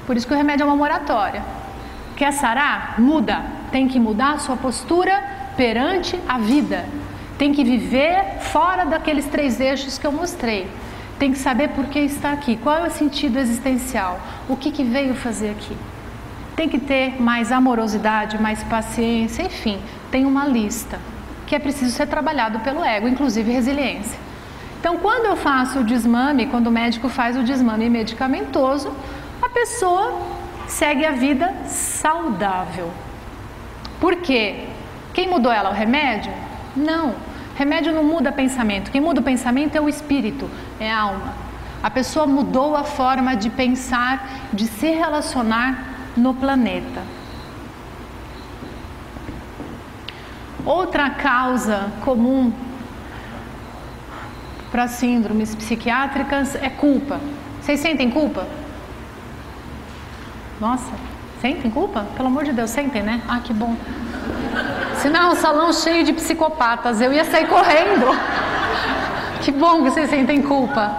Por isso que o remédio é uma moratória. Quer sarar? Muda. Tem que mudar a sua postura perante a vida. Tem que viver fora daqueles 3 eixos que eu mostrei. Tem que saber por que está aqui. Qual é o sentido existencial? O que veio fazer aqui? Tem que ter mais amorosidade, mais paciência, enfim. Tem uma lista que é preciso ser trabalhado pelo ego, inclusive resiliência. Então, quando eu faço o desmame, quando o médico faz o desmame medicamentoso, a pessoa segue a vida saudável. Por quê? Quem mudou ela? O remédio? Não. Remédio não muda pensamento. Quem muda o pensamento é o espírito, é a alma. A pessoa mudou a forma de pensar, de se relacionar no planeta. Outra causa comum para síndromes psiquiátricas é culpa. Vocês sentem culpa? Nossa, sentem culpa? Pelo amor de Deus, sentem, né? Ah, que bom. Senão é um salão cheio de psicopatas, eu ia sair correndo. Que bom que vocês sentem culpa.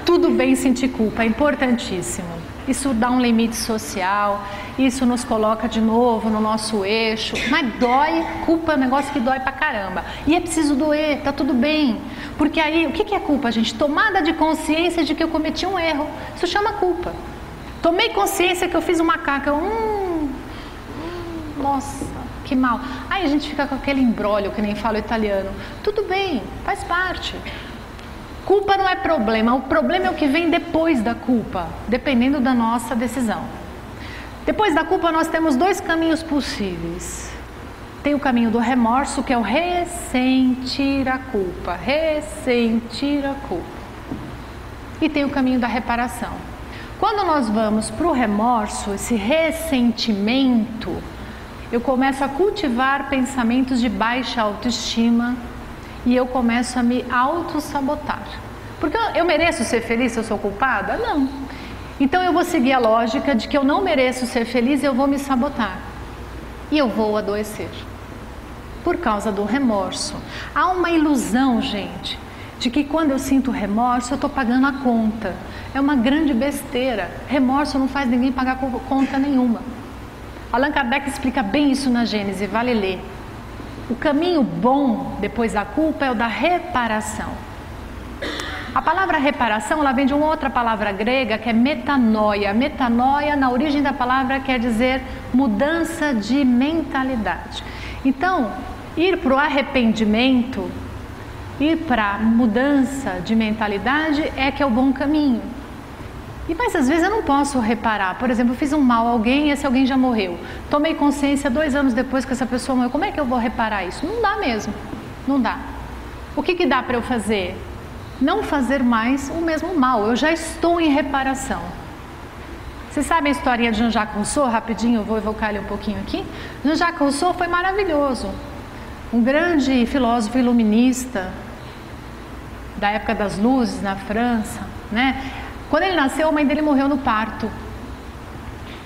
Tudo bem sentir culpa, é importantíssimo. Isso dá um limite social, isso nos coloca de novo no nosso eixo. Mas dói, culpa é um negócio que dói pra caramba. E é preciso doer, tá tudo bem. Porque aí, o que é culpa, gente? Tomada de consciência de que eu cometi um erro. Isso chama culpa. Tomei consciência que eu fiz uma caca. Nossa, que mal. Aí a gente fica com aquele imbróglio, que nem fala italiano. Tudo bem, faz parte. Culpa não é problema, o problema é o que vem depois da culpa, dependendo da nossa decisão. Depois da culpa nós temos 2 caminhos possíveis. Tem o caminho do remorso, que é o ressentir a culpa. Ressentir a culpa. E tem o caminho da reparação. Quando nós vamos para o remorso, esse ressentimento, eu começo a cultivar pensamentos de baixa autoestima e eu começo a me auto-sabotar. Porque eu mereço ser feliz se eu sou culpada? Não. Então eu vou seguir a lógica de que eu não mereço ser feliz e eu vou me sabotar. E eu vou adoecer. Por causa do remorso. Há uma ilusão, gente, de que quando eu sinto remorso eu estou pagando a conta. É uma grande besteira. Remorso não faz ninguém pagar conta nenhuma. Allan Kardec explica bem isso na Gênese, vale ler. O caminho bom depois da culpa é o da reparação. A palavra reparação, ela vem de uma outra palavra grega que é metanoia. Metanoia, na origem da palavra, quer dizer mudança de mentalidade. Então, ir para o arrependimento, ir para a mudança de mentalidade é que é o bom caminho. Mas às vezes eu não posso reparar. Por exemplo, eu fiz um mal a alguém e esse alguém já morreu. Tomei consciência 2 anos depois que essa pessoa morreu. Como é que eu vou reparar isso? Não dá mesmo. Não dá. O que dá para eu fazer? Não fazer mais o mesmo mal. Eu já estou em reparação. Vocês sabem a historinha de Jean-Jacques Rousseau? Rapidinho, eu vou evocar ele um pouquinho aqui. Jean-Jacques Rousseau foi maravilhoso. Um grande filósofo iluminista. da época das luzes na França, né? Quando ele nasceu, a mãe dele morreu no parto.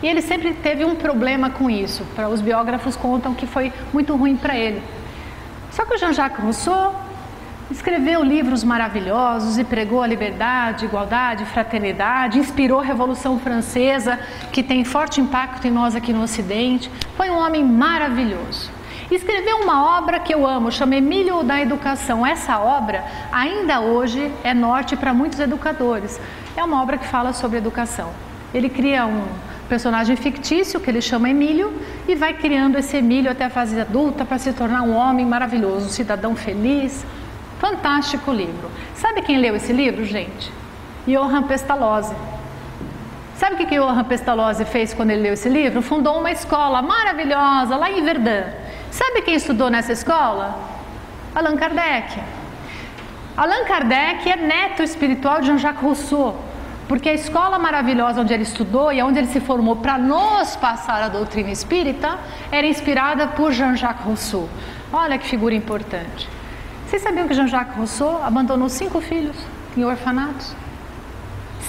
E ele sempre teve um problema com isso. Os biógrafos contam que foi muito ruim para ele. Só que o Jean-Jacques Rousseau escreveu livros maravilhosos e pregou a liberdade, igualdade, fraternidade, inspirou a Revolução Francesa, que tem forte impacto em nós aqui no Ocidente. Foi um homem maravilhoso. Escreveu uma obra que eu amo, chama Emílio da Educação. Essa obra, ainda hoje, é norte para muitos educadores. É uma obra que fala sobre educação. Ele cria um personagem fictício, que ele chama Emílio, e vai criando esse Emílio até a fase adulta para se tornar um homem maravilhoso, um cidadão feliz. Fantástico livro. Sabe quem leu esse livro, gente? Johann Pestalozzi. Sabe o que Johann Pestalozzi fez quando ele leu esse livro? Fundou uma escola maravilhosa lá em Verdun. Sabe quem estudou nessa escola? Allan Kardec. Allan Kardec é neto espiritual de Jean-Jacques Rousseau, porque a escola maravilhosa onde ele estudou e onde ele se formou para nos passar a doutrina espírita era inspirada por Jean-Jacques Rousseau. Olha que figura importante. Vocês sabiam que Jean-Jacques Rousseau abandonou 5 filhos em orfanatos?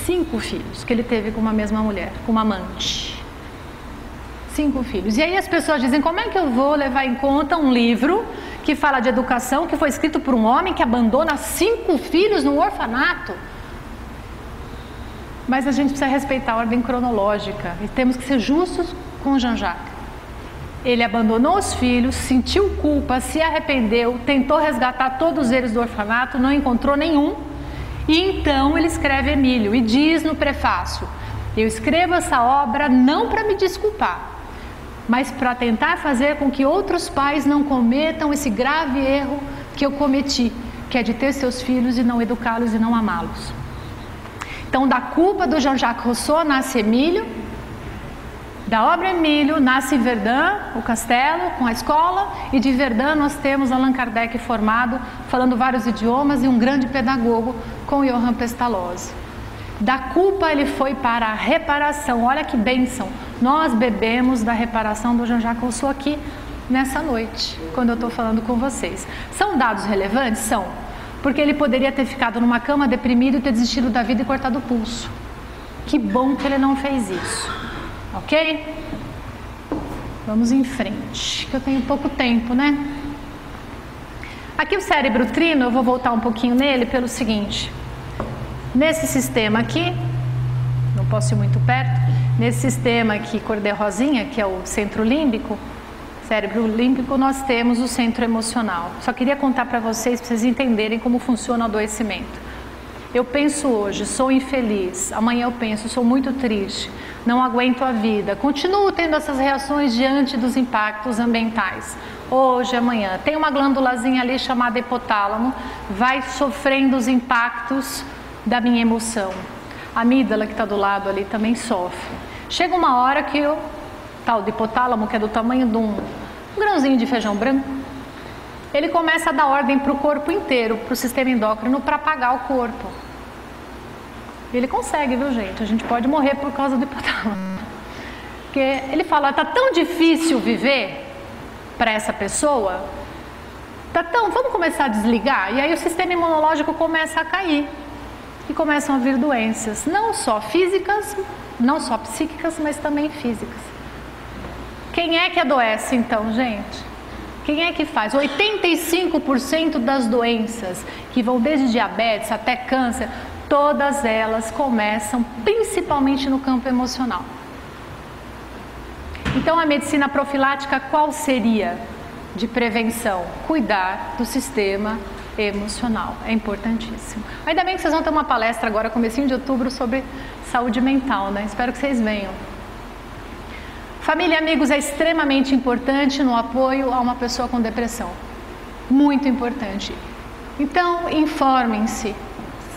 5 filhos que ele teve com uma mesma mulher, com uma amante. 5 filhos. E aí as pessoas dizem, como é que eu vou levar em conta um livro que fala de educação, que foi escrito por um homem que abandona 5 filhos no orfanato? Mas a gente precisa respeitar a ordem cronológica e temos que ser justos com Jean-Jacques. Ele abandonou os filhos, sentiu culpa, se arrependeu, tentou resgatar todos eles do orfanato, não encontrou nenhum. E então ele escreve Emílio e diz no prefácio: eu escrevo essa obra não para me desculpar, mas para tentar fazer com que outros pais não cometam esse grave erro que eu cometi, que é de ter seus filhos e não educá-los e não amá-los. Então, da culpa do Jean-Jacques Rousseau nasce Emílio, da obra Emílio nasce Verdun, o castelo com a escola, e de Verdun nós temos Allan Kardec formado, falando vários idiomas e um grande pedagogo com Johann Pestalozzi. Da culpa ele foi para a reparação. Olha que bênção, nós bebemos da reparação do Jean-Jacques Rousseau aqui nessa noite, quando eu estou falando com vocês. São dados relevantes? São, porque ele poderia ter ficado numa cama deprimido e ter desistido da vida e cortado o pulso. Que bom que ele não fez isso. Ok? Vamos em frente, que eu tenho pouco tempo, né? Aqui o cérebro trino, eu vou voltar um pouquinho nele pelo seguinte. Nesse sistema aqui, não posso ir muito perto, nesse sistema aqui cor de rosinha, que é o centro límbico, cérebro límbico, nós temos o centro emocional. Só queria contar para vocês entenderem como funciona o adoecimento. Eu penso hoje, sou infeliz, amanhã eu penso, sou muito triste, não aguento a vida, continuo tendo essas reações diante dos impactos ambientais. Hoje, amanhã, tem uma glândulazinha ali chamada hipotálamo, vai sofrendo os impactos da minha emoção. A amígdala que está do lado ali também sofre. Chega uma hora que o tal do hipotálamo, que é do tamanho de um grãozinho de feijão branco, ele começa a dar ordem para o corpo inteiro, para o sistema endócrino, para apagar o corpo. Ele consegue, viu, gente? A gente pode morrer por causa do hipotálamo. Porque ele fala, tá tão difícil viver para essa pessoa, vamos começar a desligar? E aí o sistema imunológico começa a cair. E começam a vir doenças, não só físicas, não só psíquicas, mas também físicas. Quem é que adoece então, gente? Quem é que faz? 85% das doenças, que vão desde diabetes até câncer, todas elas começam principalmente no campo emocional. Então a medicina profilática qual seria? De prevenção, cuidar do sistema emocional, é importantíssimo. Ainda bem que vocês vão ter uma palestra agora, comecinho de outubro, sobre saúde mental, né? Espero que vocês venham. Família e amigos é extremamente importante no apoio a uma pessoa com depressão. Muito importante. Então, informem-se,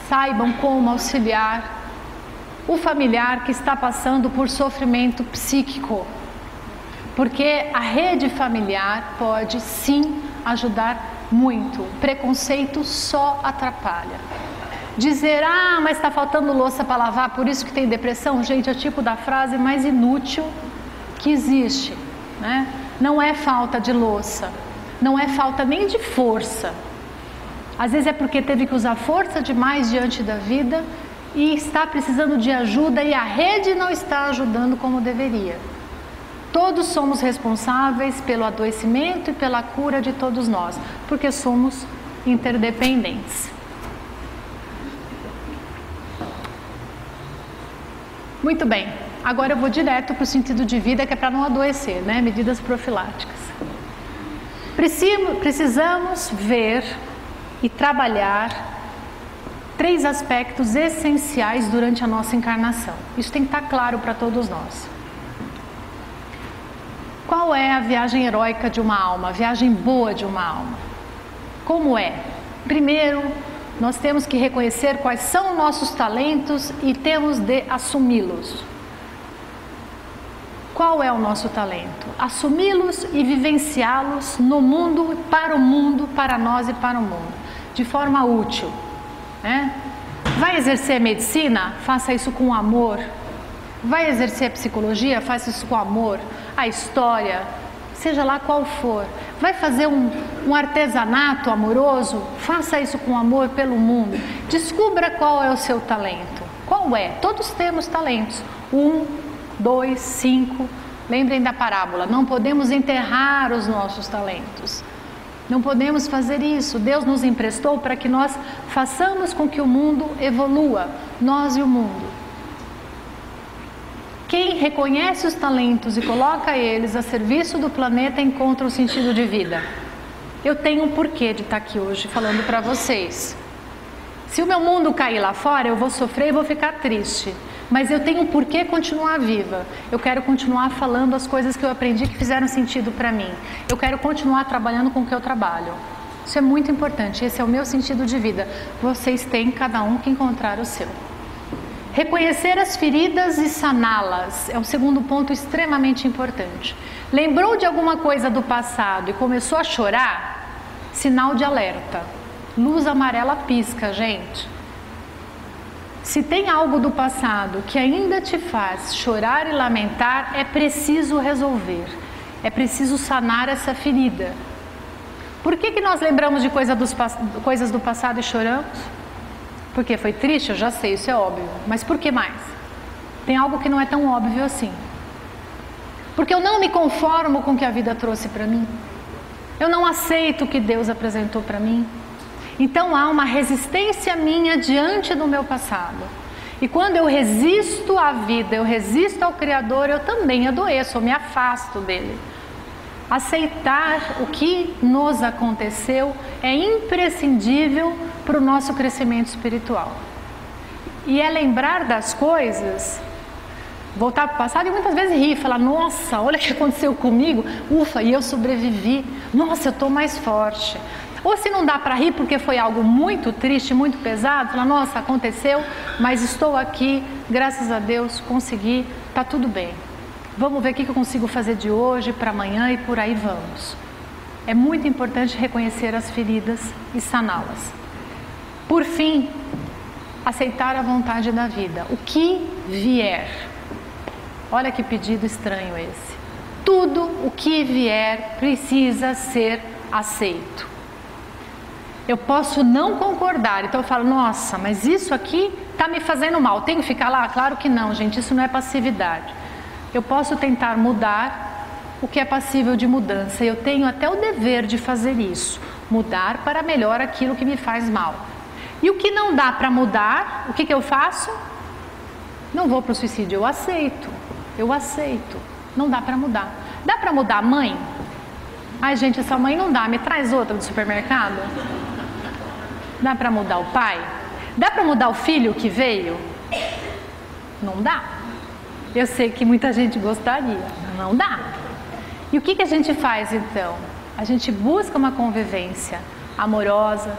saibam como auxiliar o familiar que está passando por sofrimento psíquico. Porque a rede familiar pode sim ajudar muito. Preconceito só atrapalha. Dizer, mas está faltando louça para lavar, por isso que tem depressão, gente, é o tipo da frase mais inútil que existe, né? Não é falta de louça, não é falta nem de força. Às vezes é porque teve que usar força demais diante da vida e está precisando de ajuda e a rede não está ajudando como deveria. Todos somos responsáveis pelo adoecimento e pela cura de todos nós, porque somos interdependentes. Muito bem, agora eu vou direto para o sentido de vida, que é para não adoecer, né? Medidas profiláticas. Precisamos ver e trabalhar 3 aspectos essenciais durante a nossa encarnação. Isso tem que estar claro para todos nós. Qual é a viagem heróica de uma alma, a viagem boa de uma alma? Como é? Primeiro, nós temos que reconhecer quais são nossos talentos e temos de assumi-los. Qual é o nosso talento? Assumi-los e vivenciá-los no mundo, para nós e para o mundo, de forma útil, né? Vai exercer medicina? Faça isso com amor. Vai exercer psicologia? Faça isso com amor. A história, seja lá qual for. Vai fazer um artesanato amoroso? Faça isso com amor pelo mundo. Descubra qual é o seu talento. Qual é? Todos temos talentos. 1, 2, 5. Lembrem da parábola. Não podemos enterrar os nossos talentos. Não podemos fazer isso. Deus nos emprestou para que nós façamos com que o mundo evolua. Nós e o mundo. Quem reconhece os talentos e coloca eles a serviço do planeta encontra o sentido de vida. Eu tenho um porquê de estar aqui hoje falando para vocês. Se o meu mundo cair lá fora, eu vou sofrer e vou ficar triste. Mas eu tenho um porquê continuar viva. Eu quero continuar falando as coisas que eu aprendi que fizeram sentido para mim. Eu quero continuar trabalhando com o que eu trabalho. Isso é muito importante. Esse é o meu sentido de vida. Vocês têm cada um que encontrar o seu. Reconhecer as feridas e saná-las é um segundo ponto extremamente importante. Lembrou de alguma coisa do passado e começou a chorar? Sinal de alerta. Luz amarela pisca, gente. Se tem algo do passado que ainda te faz chorar e lamentar, é preciso resolver. É preciso sanar essa ferida. Por que nós lembramos de coisas do passado e choramos? Porque foi triste, eu já sei, isso é óbvio. Mas por que mais? Tem algo que não é tão óbvio assim. Porque eu não me conformo com o que a vida trouxe para mim. Eu não aceito o que Deus apresentou para mim. Então há uma resistência minha diante do meu passado. E quando eu resisto à vida, eu resisto ao Criador, eu também adoeço, eu me afasto dele. Aceitar o que nos aconteceu é imprescindível para o nosso crescimento espiritual. E é lembrar das coisas, voltar para o passado e muitas vezes rir, falar, nossa, olha o que aconteceu comigo, ufa, e eu sobrevivi, nossa, eu estou mais forte. Ou se não dá para rir porque foi algo muito triste, muito pesado, falar, nossa, aconteceu, mas estou aqui, graças a Deus, consegui, está tudo bem. Vamos ver o que eu consigo fazer de hoje para amanhã e por aí vamos. É muito importante reconhecer as feridas e saná-las. Por fim, aceitar a vontade da vida. O que vier. Olha que pedido estranho esse. Tudo o que vier precisa ser aceito. Eu posso não concordar, então eu falo, nossa, mas isso aqui está me fazendo mal, tenho que ficar lá? Claro que não, gente, isso não é passividade. Eu posso tentar mudar o que é passível de mudança, eu tenho até o dever de fazer isso, mudar para melhor aquilo que me faz mal. E o que não dá para mudar, o que eu faço? Não vou para o suicídio, eu aceito, não dá para mudar. Dá para mudar a mãe? Ai gente, essa mãe não dá, me traz outra do supermercado. Dá para mudar o pai? Dá para mudar o filho que veio? Não dá. Eu sei que muita gente gostaria, não dá. E o que a gente faz então? A gente busca uma convivência amorosa,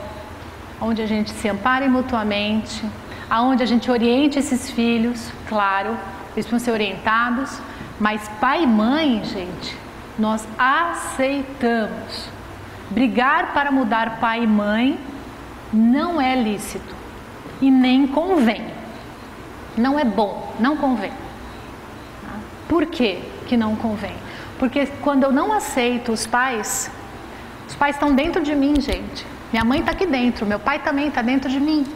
onde a gente se ampare mutuamente, aonde a gente oriente esses filhos, claro, eles precisam ser orientados, mas pai e mãe, gente, nós aceitamos. Brigar para mudar pai e mãe não é lícito e nem convém. Não é bom, não convém. Por que que não convém? Porque quando eu não aceito os pais, Os pais estão dentro de mim, gente. Minha mãe está aqui dentro, meu pai também está dentro de mim.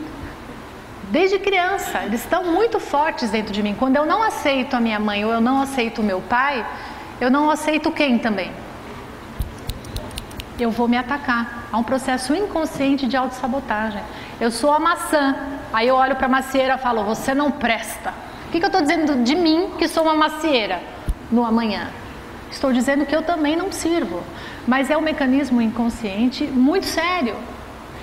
Desde criança, eles estão muito fortes dentro de mim. Quando eu não aceito a minha mãe ou eu não aceito o meu pai, eu não aceito quem também? Eu vou me atacar. Há um processo inconsciente de autossabotagem. Eu sou a maçã, aí eu olho para a macieira e falo, você não presta. O que eu estou dizendo de mim que sou uma macieira no amanhã? Estou dizendo que eu também não sirvo. Mas é um mecanismo inconsciente muito sério.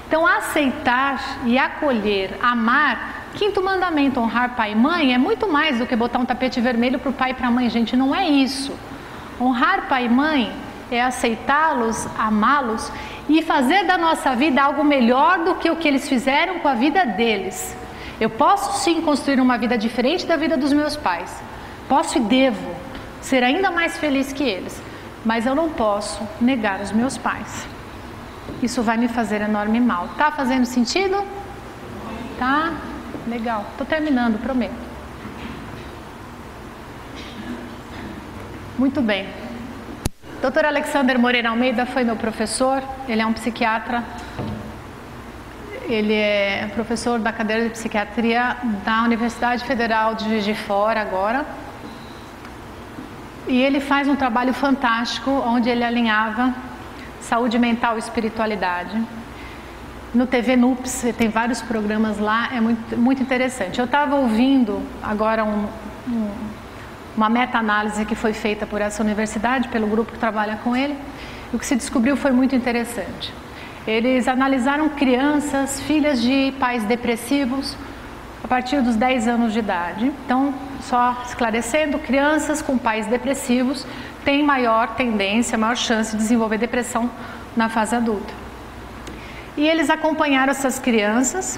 Então, aceitar e acolher, amar, quinto mandamento, honrar pai e mãe, é muito mais do que botar um tapete vermelho para o pai e para a mãe. Gente, não é isso. Honrar pai e mãe é aceitá-los, amá-los e fazer da nossa vida algo melhor do que o que eles fizeram com a vida deles. Eu posso sim construir uma vida diferente da vida dos meus pais. Posso e devo ser ainda mais feliz que eles. Mas eu não posso negar os meus pais. Isso vai me fazer enorme mal. Tá fazendo sentido? Tá? Legal. Tô terminando, prometo. Muito bem. Dr. Alexander Moreira Almeida foi meu professor. Ele é um psiquiatra. Ele é professor da cadeira de psiquiatria da Universidade Federal de Juiz de Fora agora. E ele faz um trabalho fantástico, onde ele alinhava saúde mental e espiritualidade. No TV NUPS, tem vários programas lá, é muito interessante. Eu estava ouvindo agora uma meta-análise que foi feita por essa universidade, pelo grupo que trabalha com ele, e o que se descobriu foi muito interessante. Eles analisaram crianças, filhas de pais depressivos, a partir dos 10 anos de idade. Então, só esclarecendo, crianças com pais depressivos têm maior tendência, maior chance de desenvolver depressão na fase adulta. E eles acompanharam essas crianças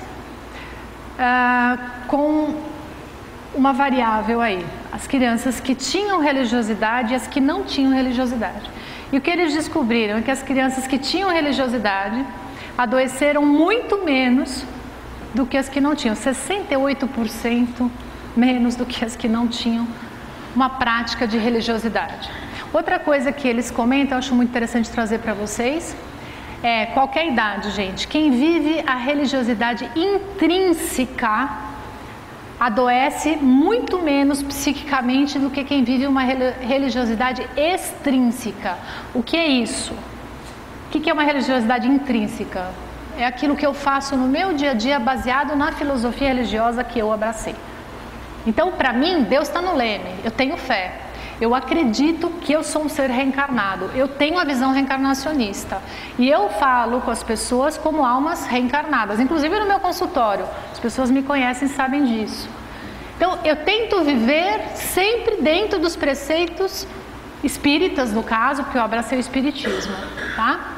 com uma variável aí, as crianças que tinham religiosidade e as que não tinham religiosidade. E o que eles descobriram é que as crianças que tinham religiosidade adoeceram muito menos do que as que não tinham, 68% menos do que as que não tinham uma prática de religiosidade. Outra coisa que eles comentam, eu acho muito interessante trazer para vocês, é qualquer idade, gente, quem vive a religiosidade intrínseca adoece muito menos psiquicamente do que quem vive uma religiosidade extrínseca. O que é isso? O que é uma religiosidade intrínseca? É aquilo que eu faço no meu dia a dia baseado na filosofia religiosa que eu abracei. Então, para mim, Deus está no leme, eu tenho fé. Eu acredito que eu sou um ser reencarnado, eu tenho a visão reencarnacionista. E eu falo com as pessoas como almas reencarnadas, inclusive no meu consultório. As pessoas me conhecem e sabem disso. Então, eu tento viver sempre dentro dos preceitos espíritas, no caso, porque eu abracei o espiritismo, tá?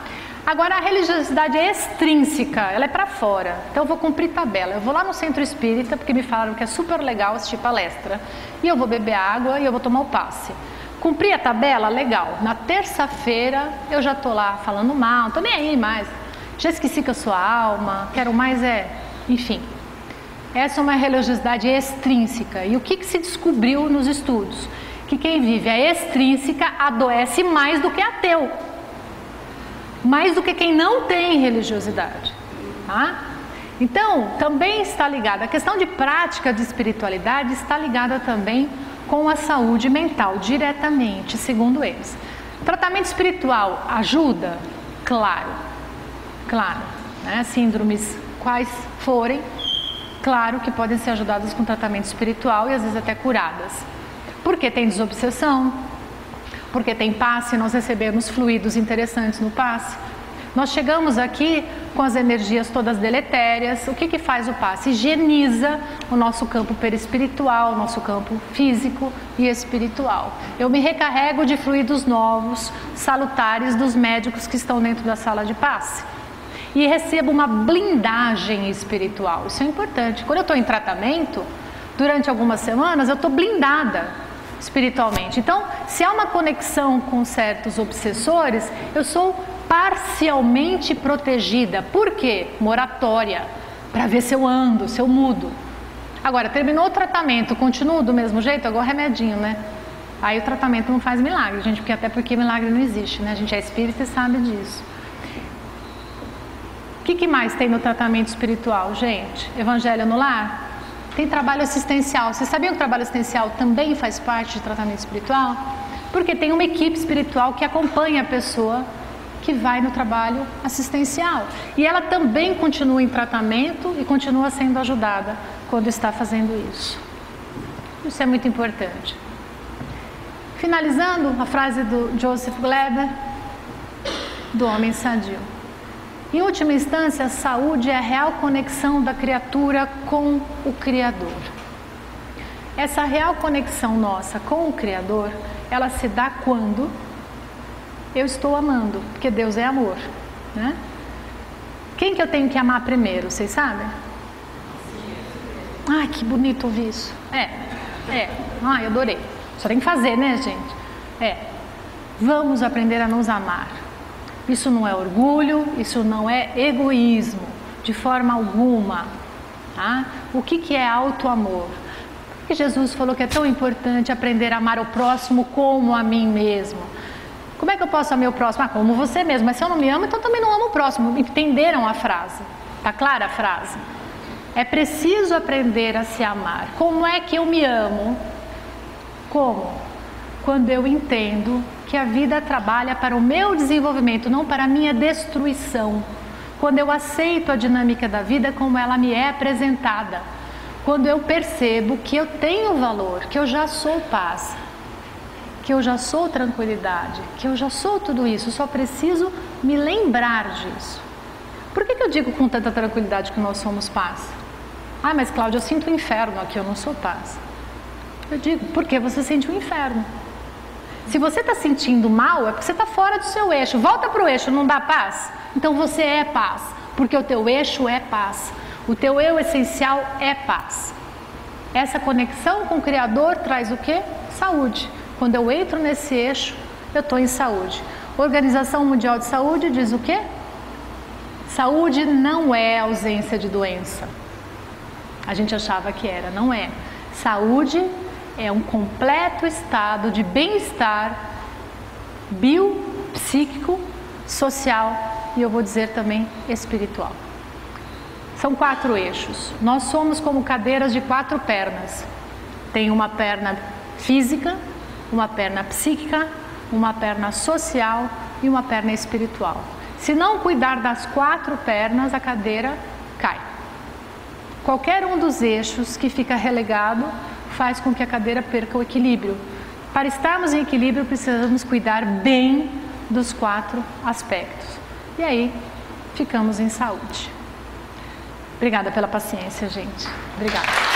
Agora, a religiosidade é extrínseca, ela é para fora. Então, eu vou cumprir tabela. Eu vou lá no centro espírita, porque me falaram que é super legal assistir palestra. E eu vou beber água e eu vou tomar o passe. Cumpri a tabela? Legal. Na terça-feira, eu já estou lá falando mal, não estou nem aí mais. Já esqueci que eu sou alma, quero mais Enfim, essa é uma religiosidade extrínseca. E o que se descobriu nos estudos? Que quem vive a extrínseca adoece mais do que ateu. Mais do que quem não tem religiosidade, tá? Então, também está ligada, a questão de prática de espiritualidade está ligada também com a saúde mental, diretamente, segundo eles. Tratamento espiritual ajuda? Claro, né? Síndromes quais forem, claro que podem ser ajudadas com tratamento espiritual e às vezes até curadas. Porque tem desobsessão, porque tem passe, nós recebemos fluidos interessantes no passe. Nós chegamos aqui com as energias todas deletérias. O que faz o passe? Higieniza o nosso campo perispiritual, o nosso campo físico e espiritual. Eu me recarrego de fluidos novos, salutares dos médicos que estão dentro da sala de passe. E recebo uma blindagem espiritual. Isso é importante. Quando eu estou em tratamento, durante algumas semanas, eu estou blindada espiritualmente. Então, se há uma conexão com certos obsessores, eu sou parcialmente protegida. Por quê? Moratória, para ver se eu ando, se eu mudo. Agora, terminou o tratamento, continuo do mesmo jeito, agora remedinho, né? Aí o tratamento não faz milagre, gente, até porque milagre não existe, né? A gente é espírita e sabe disso. que mais tem no tratamento espiritual, gente? Evangelho no lar? Tem trabalho assistencial. Vocês sabiam que o trabalho assistencial também faz parte de tratamento espiritual? Porque tem uma equipe espiritual que acompanha a pessoa que vai no trabalho assistencial. E ela também continua em tratamento e continua sendo ajudada quando está fazendo isso. Isso é muito importante. Finalizando, a frase do Joseph Gleber, do Homem Sadio. Em última instância, a saúde é a real conexão da criatura com o Criador. Essa real conexão nossa com o Criador, ela se dá quando eu estou amando, porque Deus é amor, né? Quem que eu tenho que amar primeiro, vocês sabem? Ai, que bonito ouvir isso. Ai, adorei. Só tem que fazer, né, gente? Vamos aprender a nos amar. Isso não é orgulho, isso não é egoísmo, de forma alguma. Tá? O que é auto-amor? Porque Jesus falou que é tão importante aprender a amar o próximo como a mim mesmo. Como é que eu posso amar o próximo? Como você mesmo. Mas se eu não me amo, então também não amo o próximo. Entenderam a frase? Tá clara a frase? É preciso aprender a se amar. Como é que eu me amo? Como? Quando eu entendo que a vida trabalha para o meu desenvolvimento, não para a minha destruição. Quando eu aceito a dinâmica da vida como ela me é apresentada. Quando eu percebo que eu tenho valor, que eu já sou paz, que eu já sou tranquilidade, que eu já sou tudo isso, só preciso me lembrar disso. Por que eu digo com tanta tranquilidade que nós somos paz? Ah, mas Cláudia, eu sinto o inferno aqui, eu não sou paz. Eu digo, porque você sente o inferno. Se você está sentindo mal, é porque você está fora do seu eixo. Volta para o eixo, não dá paz? Então você é paz, porque o teu eixo é paz. O teu eu essencial é paz. Essa conexão com o Criador traz o quê? Saúde. Quando eu entro nesse eixo, eu estou em saúde. Organização Mundial de Saúde diz o quê? Saúde não é ausência de doença. A gente achava que era, não é. Saúde é um completo estado de bem-estar biopsíquico, social e eu vou dizer também espiritual. São 4 eixos. Nós somos como cadeiras de 4 pernas. Tem uma perna física, uma perna psíquica, uma perna social e uma perna espiritual. Se não cuidar das 4 pernas, a cadeira cai. Qualquer um dos eixos que fica relegado faz com que a cadeira perca o equilíbrio. Para estarmos em equilíbrio, precisamos cuidar bem dos 4 aspectos. E aí, ficamos em saúde. Obrigada pela paciência, gente. Obrigada.